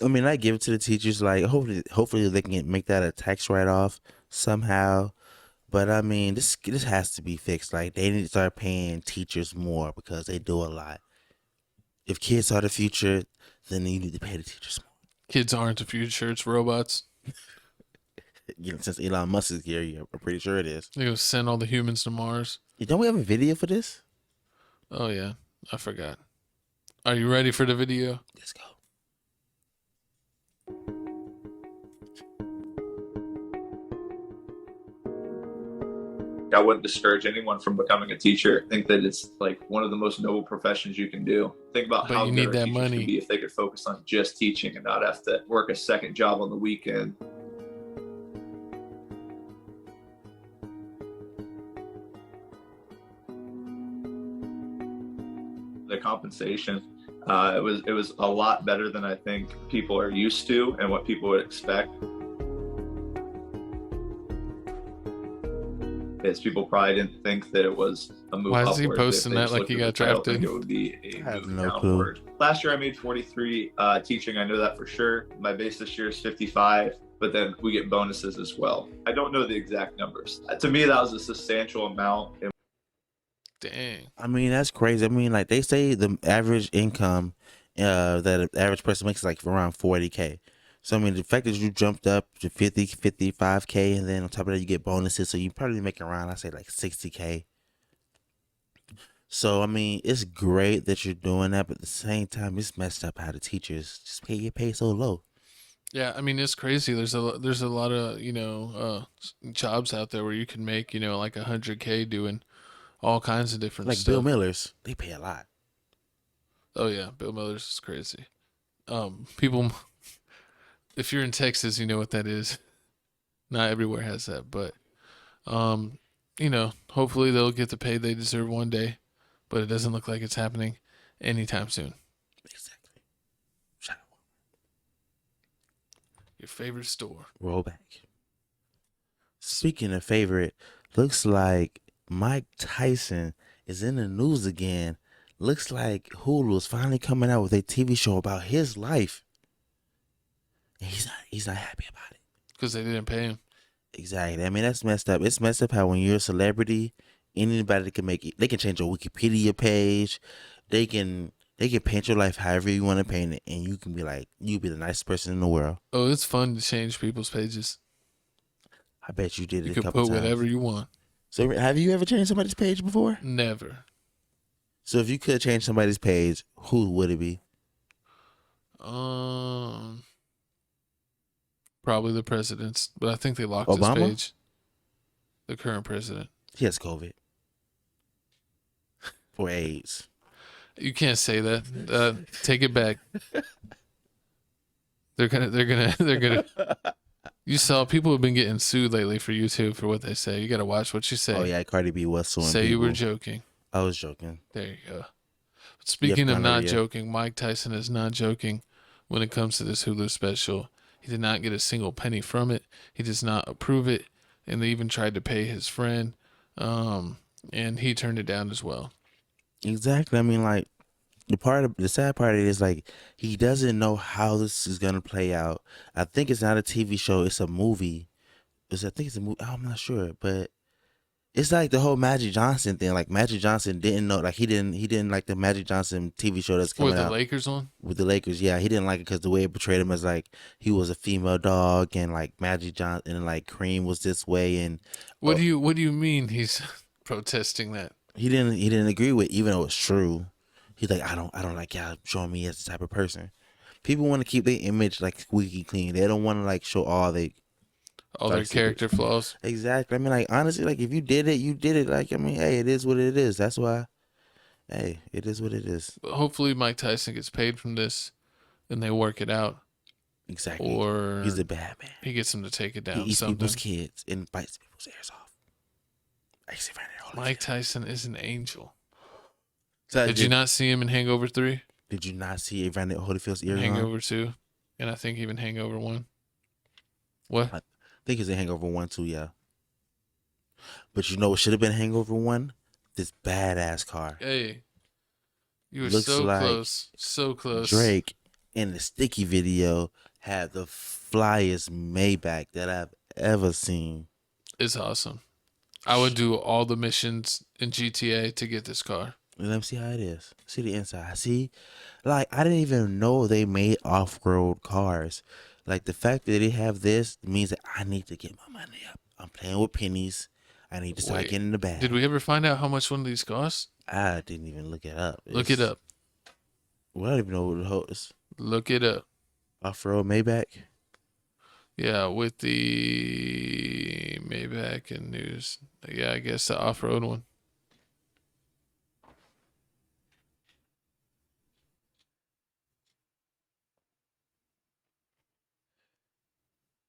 I mean, I give it to the teachers. Like, hopefully they can make that a tax write-off somehow. But I mean, this has to be fixed. Like, they need to start paying teachers more because they do a lot. If kids are the future, then you need to pay the teachers more. Kids aren't the future; it's robots. Since Elon Musk is here, I'm pretty sure it is. They're gonna send all the humans to Mars. Don't we have a video for this? Oh yeah, I forgot. Are you ready for the video? Let's go. I wouldn't discourage anyone from becoming a teacher. I think that it's like one of the most noble professions you can do. Think about But how you good need our that teachers money. could be if they could focus on just teaching and not have to work a second job on the weekend. The compensation, it was a lot better than I think people are used to and what people would expect. Is people probably didn't think that it was a move Why upward. is he posting If they that just like looked he at got the title, I drafted? think it would be a I have move no clue. downward. Last year I made 43 teaching. I know that for sure. My base this year is 55, but then we get bonuses as well. I don't know the exact numbers. To me, that was a substantial amount. Dang. I mean, that's crazy. I mean, like they say the average income that an average person makes is like around 40K. So, I mean, the fact that you jumped up to 50, 55K, and then on top of that, you get bonuses. So, you probably make around, I say, like 60K. So, I mean, it's great that you're doing that, but at the same time, it's messed up how the teachers just get paid so low. Yeah, I mean it's crazy. There's a lot of jobs out there where you can make like 100K doing all kinds of different Like stuff. Bill Miller's, they pay a lot. Oh yeah, Bill Miller's is crazy. People, if you're in Texas, you know what that is. Not everywhere has that, but hopefully they'll get the pay they deserve one day, but it doesn't look like it's happening anytime soon. Exactly. Shout out. Your favorite store. Roll back. Speaking of favorite, looks like Mike Tyson is in the news again. Looks like Hulu is finally coming out with a TV show about his life. And he's not happy about it. Because they didn't pay him. Exactly. I mean, that's messed up. It's messed up how when you're a celebrity, anybody can make it. They can change your Wikipedia page. They can paint your life however you want to paint it, and you can be like, you be the nicest person in the world. Oh, it's fun to change people's pages. I bet you did it You a can couple put times. whatever you want. So have you ever changed somebody's page before? Never. So if you could change somebody's page, who would it be? Probably the president's, but I think they locked Obama? his page. The current president. He has COVID. For AIDS. You can't say that. Take it back. They're gonna. You saw people have been getting sued lately for YouTube for what they say. You gotta watch what you say. Oh yeah, Cardi B was suing Say people. you were joking. I was joking. There you go. But speaking of not gonorrhea. joking, Mike Tyson is not joking when it comes to this Hulu special. He did not get a single penny from it. He does not approve it, and they even tried to pay his friend, and he turned it down as well. Exactly. I mean, like the sad part is like he doesn't know how this is gonna play out. I think it's not a TV show. It's a movie. I think it's a movie. I'm not sure, but it's like the whole Magic Johnson thing. Like Magic Johnson didn't know. Like he didn't like the Magic Johnson TV show that's coming With the out Lakers on? with the Lakers. Yeah, he didn't like it because the way it portrayed him as like he was a female dog and like Magic Johnson and like Cream was this way and What do you mean he's protesting that? he didn't agree with, even though it's true. He's like, I don't like y'all showing me as the type of person. People want to keep their image like squeaky clean. They don't want to like show all their dark character secrets. flaws. Exactly. I mean, like honestly, like if you did it, you did it. Like I mean, hey, it is what it is. That's why. Hey, it is what it is. But hopefully Mike Tyson gets paid from this and they work it out. Exactly. Or he's a bad man. He gets him to take it down. He eats something. people's kids and bites people's ears off. Mike Tyson is an angel. So did you not see him in Hangover 3? Did you not see Evander Holyfield's ears? Hangover 2, and I think even Hangover 1. What? I think it's a Hangover 1 too, yeah. But you know what should have been Hangover 1? This badass car. Hey, you were Looks so like close. So close. Drake in the Sticky video had the flyest Maybach that I've ever seen. It's awesome. I would do all the missions in GTA to get this car. Let me see how it is. See the inside. See, like I didn't even know they made off-road cars. Like the fact that they have this means that I need to get my money up. I'm playing with pennies. I need to start getting in the bag. Did we ever find out how much one of these costs? I didn't even look it up. Look it up. Well, I don't even know what the hell is. Look it up. Off-road Maybach. Yeah, with the Maybach and news. Yeah, I guess the off-road one.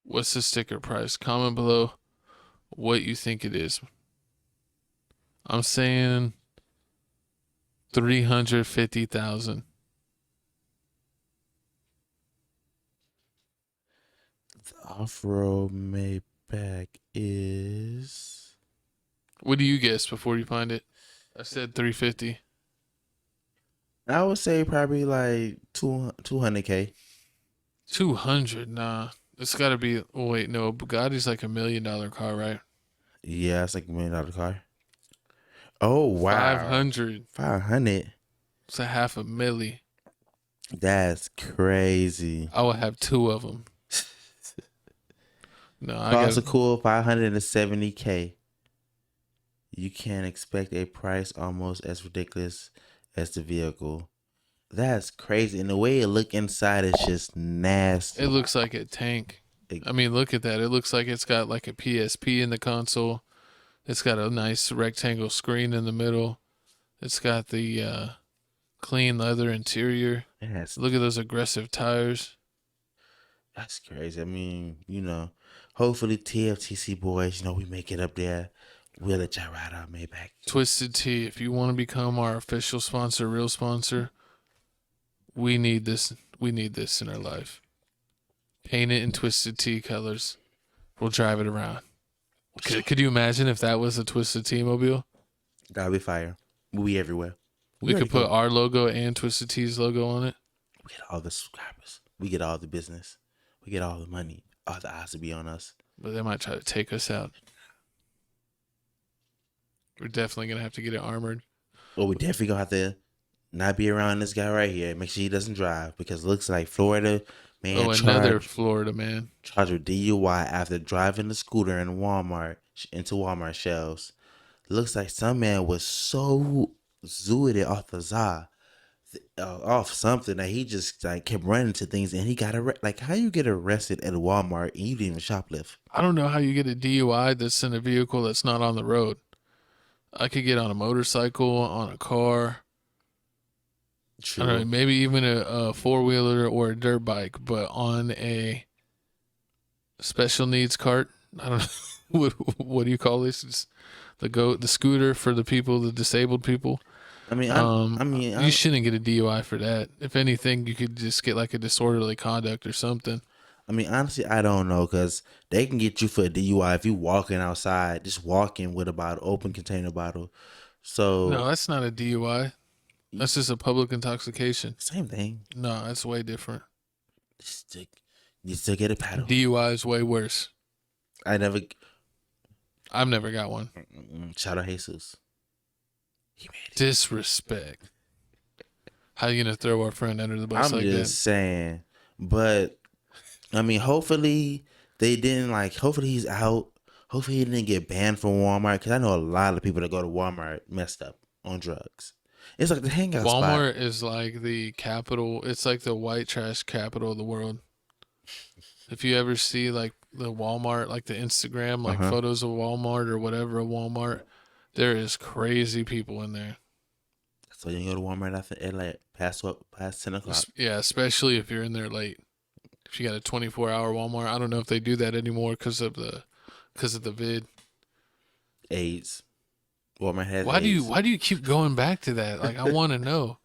What's the sticker price? Comment below what you think it is. I'm saying 350,000. The off-road Maybach is. What do you guess before you find it? I said 350. I would say probably like 200K. 200? Nah. It's got to be. Oh, wait, no. Bugatti's like $1 million car, right? Yeah, it's like $1 million car. Oh, wow. 500. 500. It's a $500,000. That's crazy. I would have 2 of them. No, I Cost a got cool 570K. You can't expect a price almost as ridiculous as the vehicle. That's crazy. And the way it look inside is just nasty. It looks like a tank. I mean, look at that. It looks like it's got like a PSP in the console. It's got a nice rectangle screen in the middle. It's got the clean leather interior. Yes. Look at those aggressive tires. That's crazy. I mean, hopefully TFTC boys, we make it up there. We'll let y'all ride our Maybach. Twisted Tea, if you want to become our official sponsor, real sponsor, we need this. We need this in our life. Paint it in Twisted Tea colors. We'll drive it around. Could you imagine if that was a Twisted Tea mobile? That'll be fire. We'll be everywhere. We could put our logo and Twisted Tea's logo on it. We get all the subscribers. We get all the business. We get all the money. All the eyes will be on us. But they might try to take us out. We're definitely going to have to get it armored. Well, we definitely going to have to not be around this guy right here. Make sure he doesn't drive because it looks like Florida, man. Oh, another Florida man. Charged with DUI after driving the scooter into Walmart shelves. Looks like some man was so zooted off something that he just like kept running into things and he got arrested. Like, how you get arrested at a Walmart and you didn't even shoplift? I don't know how you get a DUI that's in a vehicle that's not on the road. I could get on a motorcycle, on a car. True. I don't know, maybe even a four-wheeler or a dirt bike, but on a special needs cart. I don't know. What do you call this? It's the scooter for the people, the disabled people. I mean, you shouldn't get a DUI for that. If anything, you could just get like a disorderly conduct or something. I mean, honestly, I don't know because they can get you for a DUI if you walking outside, just walking with a bottle, open container bottle. So no, that's not a DUI. That's just a public intoxication. Same thing. No, that's way different. You still get a paddle. DUI is way worse. I've never got one. Shout out Jesus. He made it. Disrespect. How you gonna throw our friend under the bus like that? I'm just saying. But I mean, hopefully they didn't hopefully he's out. Hopefully he didn't get banned from Walmart because I know a lot of people that go to Walmart messed up on drugs. It's like the hangout spot. Walmart is like the capital. It's like the white trash capital of the world. If you ever see like the Walmart, like the Instagram, like photos of Walmart or whatever of Walmart, there is crazy people in there. So you can go to Walmart at like past 10 o'clock. Yeah, especially if you're in there late. If you got a 24-hour Walmart, I don't know if they do that anymore because of the vid. AIDS. Walmart has Why AIDS. do you keep going back to that? Like, I want to know.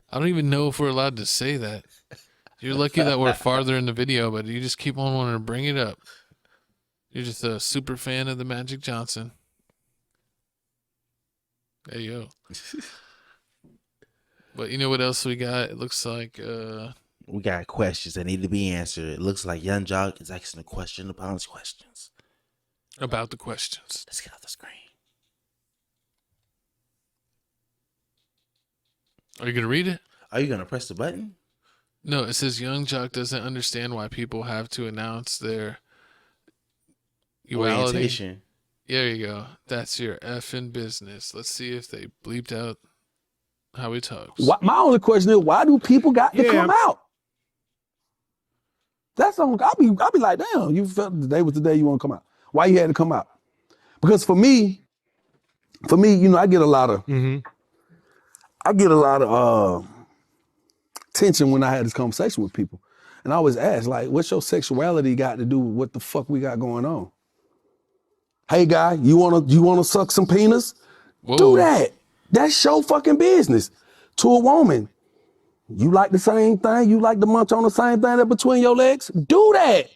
I don't even know if we're allowed to say that. You're lucky that we're farther in the video, but you just keep on wanting to bring it up. You're just a super fan of the Magic Johnson. Hey, yo. But you know what else we got? It looks like... we got questions that need to be answered. It looks like Young Jock is asking a question upon his questions. About the questions. Let's get off the screen. Are you going to read it? Are you going to press the button? No, it says Young Jock doesn't understand why people have to announce their duality. Orientation. There you go. That's your effing business. Let's see if they bleeped out how he talks. My only question is, why do people got to come out? That's on. I'll be like, damn, you felt today was the day you want to come out. Why you had to come out? Because for me, you know, I get a lot of tension when I had this conversation with people. And I always ask, like, what's your sexuality got to do with what the fuck we got going on? Hey guy, you wanna suck some penis? Whoa. Do that. That's your fucking business. To a woman, you like the same thing? You like to munch on the same thing that between your legs? Do that.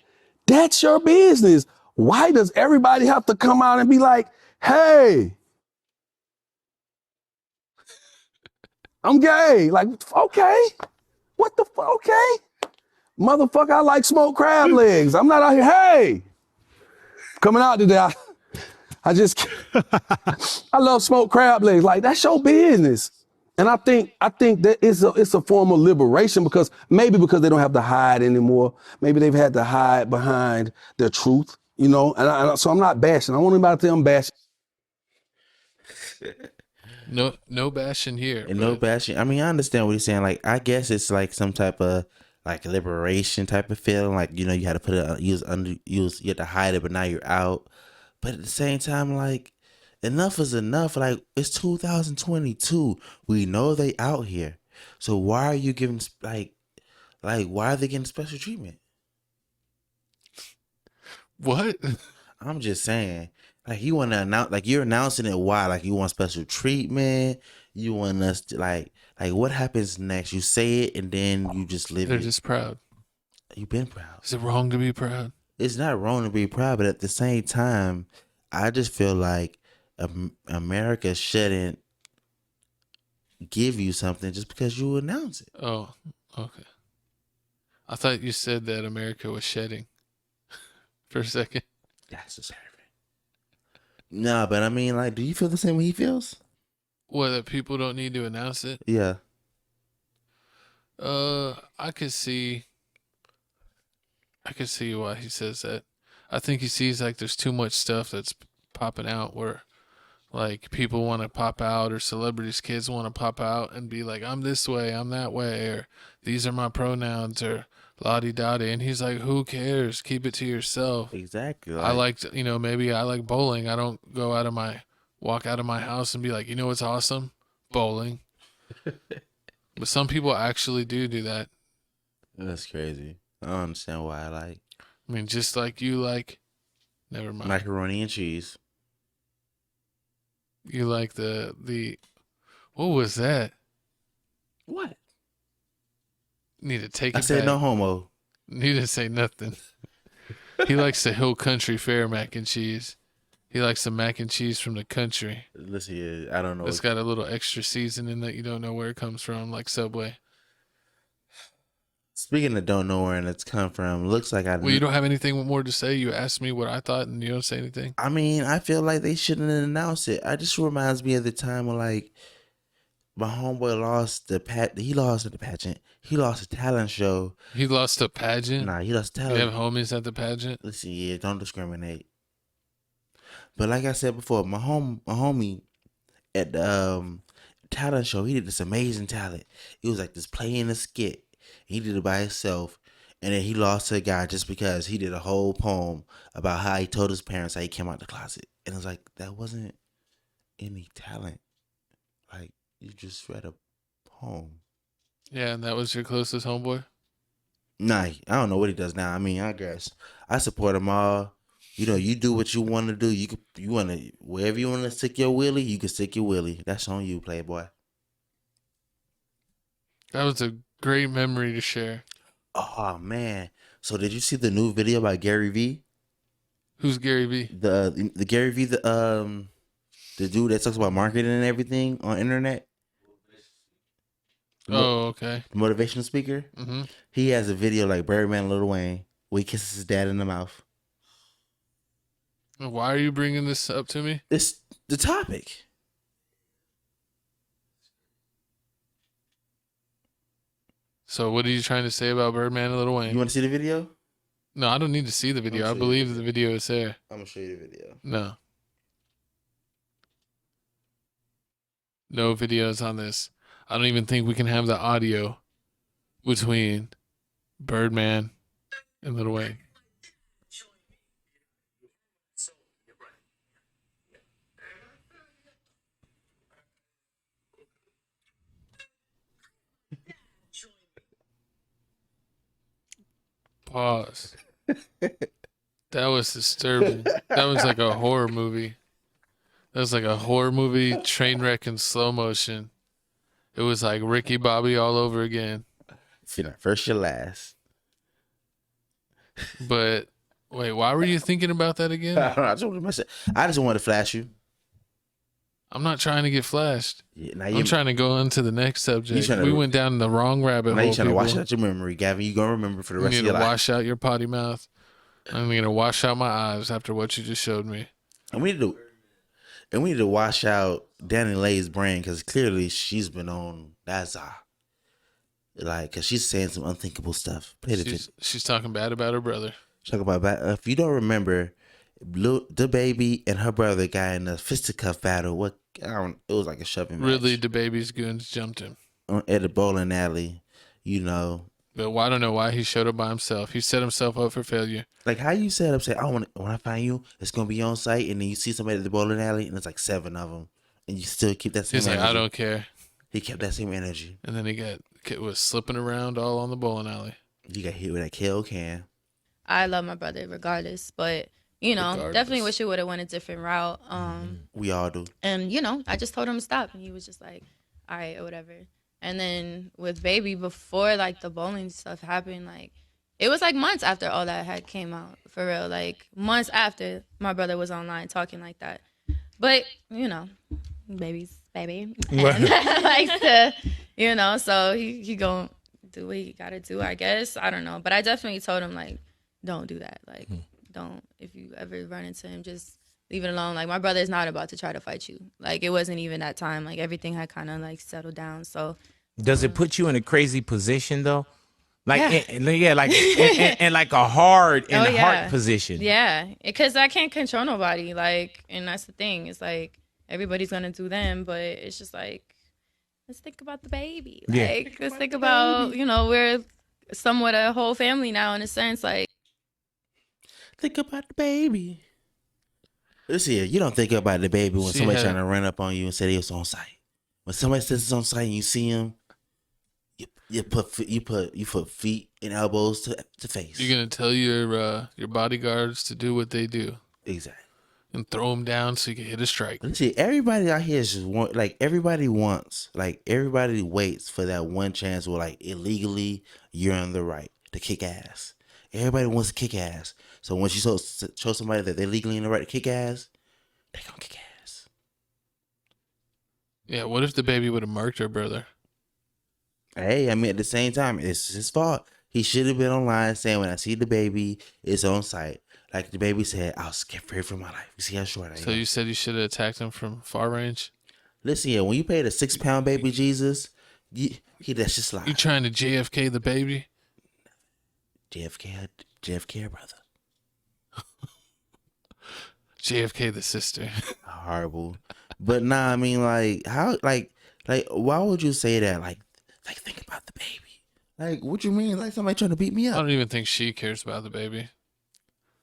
That's your business. Why does everybody have to come out and be like, hey, I'm gay? Like, okay. What the fuck? Okay. Motherfucker, I like smoked crab legs. I'm not out here, hey. Coming out today, I love smoked crab legs. Like, that's your business. And I think that it's a form of liberation because they don't have to hide anymore. Maybe they've had to hide behind their truth, you know? So I'm not bashing. I want anybody to tell I'm bashing. No bashing here. And no bashing. I mean, I understand what he's saying. Like, I guess it's like some type of like liberation type of feeling. Like, you know, you had to put it, you had to hide it, but now you're out. But at the same time, like, enough is enough. Like, it's 2022. We know they out here. So why are you giving like why are they getting special treatment? What? I'm just saying. Like, you want to announce, like, you're announcing it. Why? Like, you want special treatment. You want us to like what happens next? You say it and then you just live. They're it. just proud. You've been proud. Is it wrong to be proud? It's not wrong to be proud, but at the same time, I just feel like America shouldn't give you something just because you announce it. Oh, okay. I thought you said that America was shedding for a second. That's deserving. No, but I mean, like, do you feel the same way he feels? What, that people don't need to announce it? Yeah. I could see why he says that. I think he sees like there's too much stuff that's popping out where like people want to pop out or celebrities' kids want to pop out and be like, I'm this way, I'm that way, or these are my pronouns, or la-di-da-di. And he's like, who cares? Keep it to yourself. Exactly. Maybe I like bowling. I don't walk out of my house and be like, you know what's awesome? Bowling. But some people actually do that. That's crazy. I don't understand why. I mean, just like you like, never mind. Macaroni and cheese. You like the what was that? What? Need to take it I said back. no homo. He didn't say nothing. He likes the Hill Country Fair mac and cheese. He likes the mac and cheese from the country. Listen, I don't know. It's got a little extra seasoning that you don't know where it comes from, like Subway. Speaking of don't know where it's come from, looks like Well, you don't have anything more to say? You asked me what I thought and you don't say anything? I mean, I feel like they shouldn't announce it. It just reminds me of the time when, like, my homeboy lost he lost at the pageant. He lost a talent show. He lost a pageant? Nah, he lost a talent. You have homies at the pageant? Listen, yeah, don't discriminate. But like I said before, my homie at the talent show. He did this amazing talent. It was like this play in a skit. He did it by himself. And then he lost to a guy just because he did a whole poem about how he told his parents how he came out the closet. And it was like, that wasn't any talent. Like, you just read a poem. Yeah, and that was your closest homeboy? Nah, I don't know what he does now. I mean, I guess I support them all. You know, you do what you want to do. You want to, wherever you want to stick your willy, you can stick your willy. That's on you, Playboy. That was a great memory to share. Oh man! So did you see the new video by Gary V? Who's Gary V? The Gary V, the dude that talks about marketing and everything on internet. Oh, okay. The motivational speaker. Mm-hmm. He has a video like Birdman and Lil Wayne where he kisses his dad in the mouth. Why are you bringing this up to me? It's the topic. So what are you trying to say about Birdman and Lil Wayne? You want to see the video? No, I don't need to see the video. I show you believe the the video is there. I'm gonna show you the video. No. No videos on this. I don't even think we can have the audio between Birdman and Lil Wayne. Pause. That was disturbing. That was like a horror movie. That was like a horror movie, train wreck in slow motion. It was like Ricky Bobby all over again. If you're not first, you're last. But wait, why were you thinking about that again? I just wanted to flash you. I'm not trying to get flashed. Yeah, now I'm trying to go on to the next subject. We went down the wrong rabbit now hole. You're trying people. to wash out your memory, Gavin. You're going to remember for the You rest need of to your life. wash out your potty mouth. I'm going to wash out my eyes after what you just showed me. And we need to wash out DaniLeigh's brain because clearly she's been on that side. Like, because she's saying some unthinkable stuff. She's talking bad about her brother. Talk about if you don't remember, DaBaby and her brother got in a fisticuff battle. It was like a shoving match. Really, DaBaby's goons jumped him At the bowling alley, you know. But I don't know why he showed up by himself. He set himself up for failure. Like how you set up, say, when I find you, it's gonna be on site, and then you see somebody at the bowling alley, and it's like 7 of them, and you still keep that same He's energy. like, I don't care. He kept that same energy. And then was slipping around all on the bowling alley. You got hit with that KO can. I love my brother regardless, but definitely wish it would have went a different route. We all do. And I just told him to stop, and he was just like, all right, or whatever. And then with Baby, before like the bowling stuff happened, like it was like months after all that had came out, for real. Like months after my brother was online talking like that. But baby's baby, and likes to, so he gonna do what he gotta do, I guess. I don't know, but I definitely told him like, don't do that. Like, don't. If you ever run into him, just leave it alone. Like, my brother is not about to try to fight you. Like, it wasn't even that time. Like, everything had kind of like settled down. So, does it put you in a crazy position though? Like, yeah, and like a hard heart position. Yeah, because I can't control nobody. Like, and that's the thing. It's like everybody's gonna do them, but it's just like, let's think about the baby. Like, let's think about we're somewhat a whole family now in a sense. Like, think about the baby. Listen here, you don't think about the baby when somebody's trying to run up on you and say it's on site. When somebody says it's on site and you see him, you put feet and elbows to face. You're gonna tell your bodyguards to do what they do. Exactly. And throw them down so you can hit a strike. Let's see, everybody out here is just everybody waits for that one chance where like illegally you're on the right to kick ass. Everybody wants to kick ass. So once you show somebody that they're legally in the right to kick ass, they're gonna kick ass. Yeah, what if the baby would have marked her brother? Hey, I mean, at the same time, it's his fault. He should have been online saying, when I see the baby, it's on site. Like the baby said, I was scared for my life. You see how short I am. So you said you should have attacked him from far range? Listen here, when you paid a 6-pound baby Jesus, that's just like. You trying to JFK the baby? JFK brother. JFK the sister. Horrible. But nah, I mean, like, how, like Like, why would you say that? Like think about the baby. Like, what you mean? Like somebody trying to beat me I up? don't even think she cares about the baby.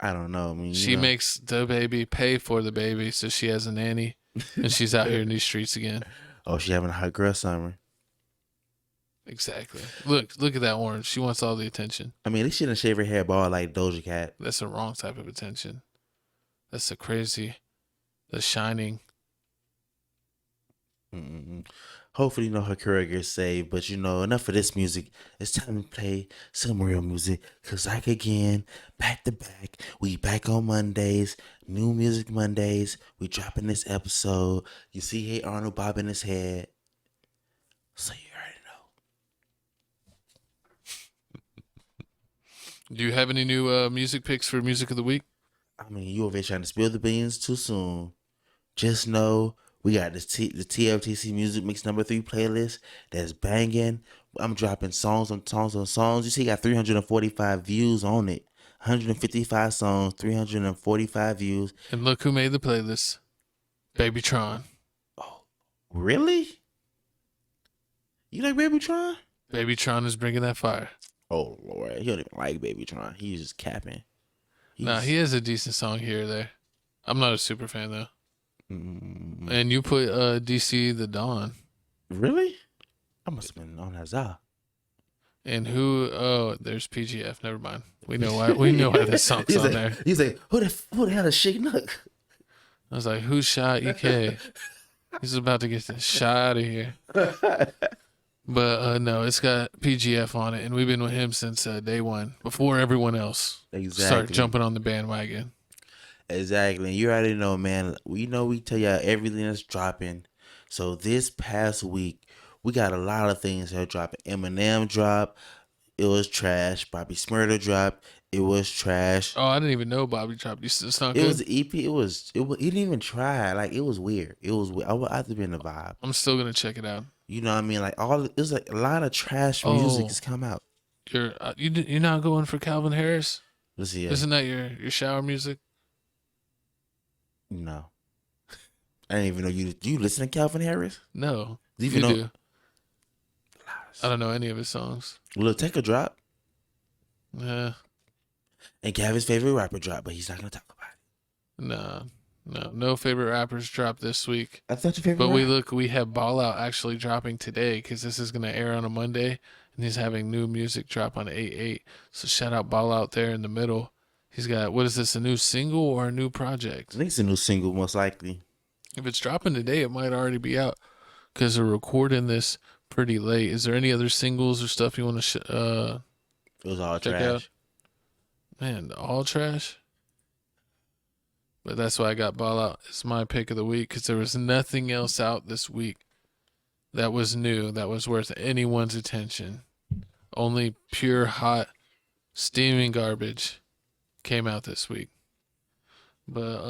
I don't know. I mean, She makes the baby pay for the baby, so she has a nanny, and she's out here in these streets again. Oh, she having a hot girl summer. Exactly. Look at that orange. She wants all the attention. I mean, at least she didn't shave her hair bald like Doja Cat. That's the wrong type of attention. That's the crazy, the shining. Mm-mm. Hopefully, her career gets saved. But enough of this music. It's time to play some real music. Cause like again, back to back, we back on Mondays. New Music Mondays. We dropping this episode. You see, Hey Arnold bobbing his head. So you already know. Do you have any new music picks for Music of the Week? I mean, you over here trying to spill the beans too soon. Just know we got the TFTC Music Mix number 3 playlist that's banging. I'm dropping songs on songs on songs. You see, got 345 views on it. 155 songs, 345 views. And look who made the playlist. Babytron. Oh, really? You like Babytron? Babytron is bringing that fire. Oh, Lord. He don't even like Babytron. He's just capping. Nah, he has a decent song here or there. I'm not a super fan, though. Mm, And you put DC The Dawn. really? I must have been on that Za. And who? Oh, there's PGF. Never mind. We know why. We know why this song's on there. He's like, who the hell is Shake Nook? I was like, who shot EK? He's about to get the shot out of here. But no, it's got PGF on it, and we've been with him since day one, before everyone else start jumping on the bandwagon. Exactly. And you already know, man. We tell y'all everything that's dropping. So this past week, we got a lot of things that are dropping. Eminem dropped. It was trash. Bobby Smurda dropped. It was trash. Oh, I didn't even know Bobby dropped. It's not good. It was the EP. It was. He didn't even try. Like, it was weird. It was weird. I have to be in the vibe. I'm still gonna check it out. You know what I mean? Like, it was like a lot of trash music has come out. You're not going for Calvin Harris? Let's see. Isn't that your shower music? No. I didn't even know you. Do you listen to Calvin Harris? No. Do you you even know? do. I don't know any of his songs. Lil Tecca drop. Yeah. And Gavin's favorite rapper dropped, but he's not gonna talk about it. No favorite rappers dropped this week. I thought your favorite. But we have Ball Out actually dropping today because this is gonna air on a Monday, and he's having new music drop on 8/8. So shout out Ball Out there in the middle. He's got, what is this, a new single or a new project? I think it's a new single, most likely. If it's dropping today, it might already be out because they're recording this pretty late. Is there any other singles or stuff you want to It was all check trash. out? Man, all trash. But that's why I got Ball Out. It's my pick of the week because there was nothing else out this week that was new, that was worth anyone's attention. Only pure, hot, steaming garbage came out this week. But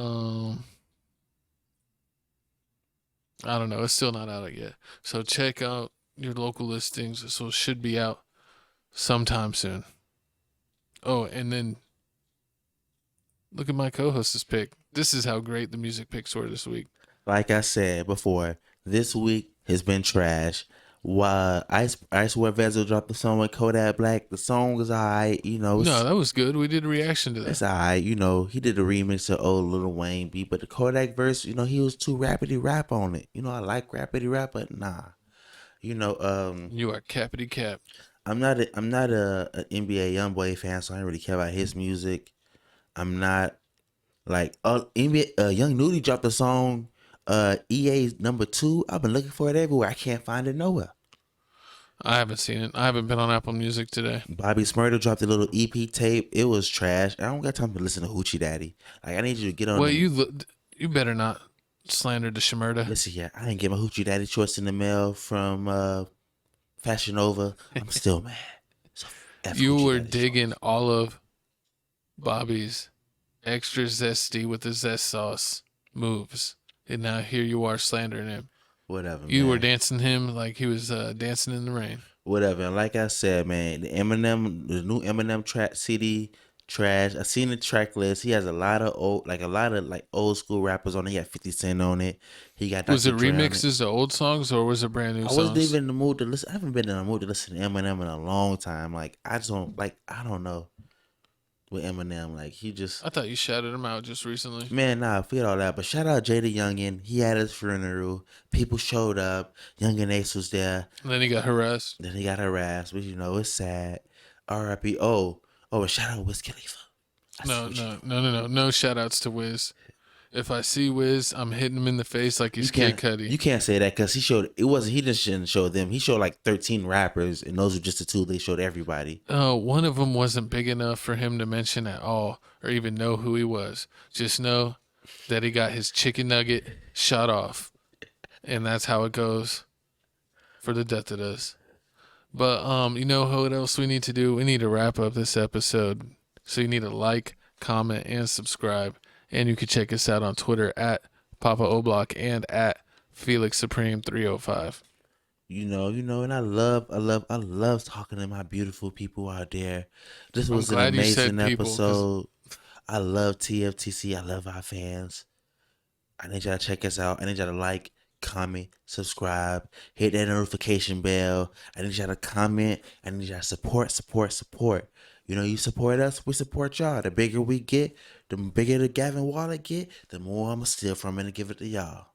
I don't know. It's still not out yet. So check out your local listings. So it should be out sometime soon. Oh, and then look at my co-host's pick. This is how great the music picks were this week. Like I said before, this week has been trash. While Ice Ware Vezel dropped the song with Kodak Black, the song was alright. No, that was good. We did a reaction to that. It's alright. He did a remix of old Lil Wayne beat, but the Kodak verse, he was too rappity rap on it. I like rappity rap, but nah. You are cappity cap. I'm not a NBA YoungBoy fan, so I don't really care about his music. I'm not like NBA. Young Nudie dropped a song, EA's number 2. I've been looking for it everywhere. I can't find it nowhere. I haven't seen it. I haven't been on Apple Music today. Bobby Smurda dropped a little EP tape. It was trash. I don't got time to listen to Hoochie Daddy. Like, I need you to get on. Well, you better not slander the Shmurda. Listen, yeah, I didn't get my Hoochie Daddy shorts in the mail from Fashion Nova. I'm still mad. So, you were digging all of Bobby's extra zesty with the zest sauce moves, and now here you are slandering him. Whatever. You man. were dancing him like he was dancing in the rain. Whatever. And like I said, man, the new Eminem track CD trash. I seen the track list. He has a lot of old school rappers on it. He had 50 Cent on it. He got Was it Dr. Dre on remixes to old songs or was it brand new I wasn't songs? even in the mood to listen. I haven't been in the mood to listen to Eminem in a long time. Like I don't know with Eminem. Like he just I thought you shouted him out just recently. man, nah, forget all that. But shout out Jada Youngin. He had his funeral. People showed up. Youngin Ace was there. And then he got harassed. Then he got harassed, which it's sad. R.I.P. And shout out Wiz Khalifa. No shout outs to Wiz. If I see Wiz, I'm hitting him in the face like he's Kid Cudi. You can't say that because he didn't show them. He showed like 13 rappers, and those were just the two they showed everybody. One of them wasn't big enough for him to mention at all or even know who he was. Just know that he got his chicken nugget shot off. And that's how it goes for the death of us. But you know what else we need to do? We need to wrap up this episode. So you need to like, comment, and subscribe. And you can check us out on Twitter at Papa Oblock and at Felix Supreme 305. And I love talking to my beautiful people out there. This was an glad you said amazing people, 'cause- episode. I love TFTC. I love our fans. I need y'all to check us out. I need y'all to like, comment, subscribe, hit that notification bell. I need y'all to comment. I need y'all to support. You support us, we support y'all. The bigger we get, the bigger the Gavin wallet get, the more I'm going to steal from it and give it to y'all.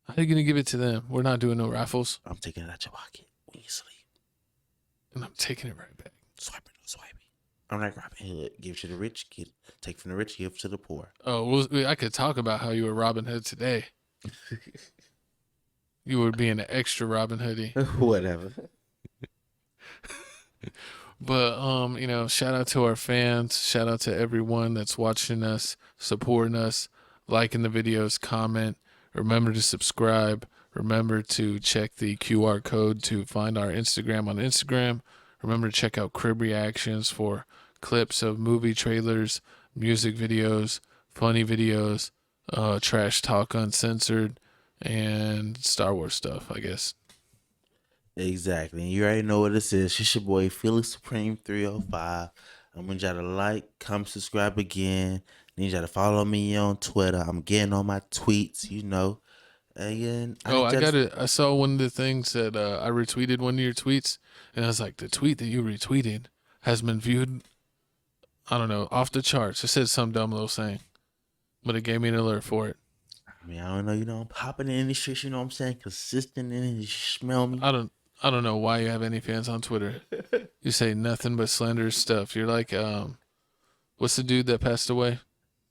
How are you going to give it to them? We're not doing no raffles. I'm taking it out your pocket when you sleep. And I'm taking it right back. Swipe it. I'm like Robin Hood. Give to the rich, take from the rich, give to the poor. Oh, well, I could talk about how you were Robin Hood today. You were being an extra Robin Hoodie. Whatever. But, shout out to our fans. Shout out to everyone that's watching us, supporting us, liking the videos, comment. Remember to subscribe. Remember to check the QR code to find our Instagram on Instagram. Remember to check out Crib Reactions for clips of movie trailers, music videos, funny videos, trash talk uncensored, and Star Wars stuff, I guess. Exactly. And you already know what this is. It's your boy, Felix Supreme 305. I'm going to y'all to like, comment, subscribe again. Need y'all to follow me on Twitter. I'm getting on my tweets, And I saw one of the things that I retweeted one of your tweets, and I was like, the tweet that you retweeted has been viewed, I don't know, off the charts. It said some dumb little saying, but it gave me an alert for it. I mean, I don't know, I'm popping in the streets, you know what I'm saying? Consistent in it, you smell me. I don't know why you have any fans on Twitter. You say nothing but slanderous stuff. You're like, what's the dude that passed away?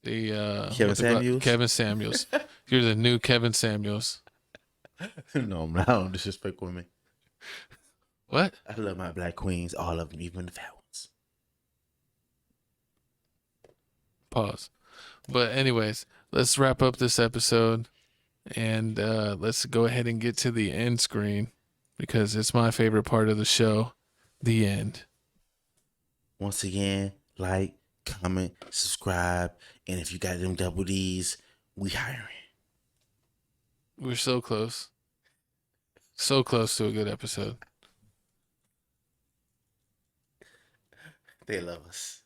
Kevin Samuels? Kevin Samuels. You're the new Kevin Samuels. No, I don't disrespect women. What? I love my black queens, all of them, even the fat ones. Pause. But anyways, let's wrap up this episode and let's go ahead and get to the end screen because it's my favorite part of the show, the end. Once again, like, comment, subscribe, and if you got them double D's, we hiring. We're so close. So close to a good episode. They love us.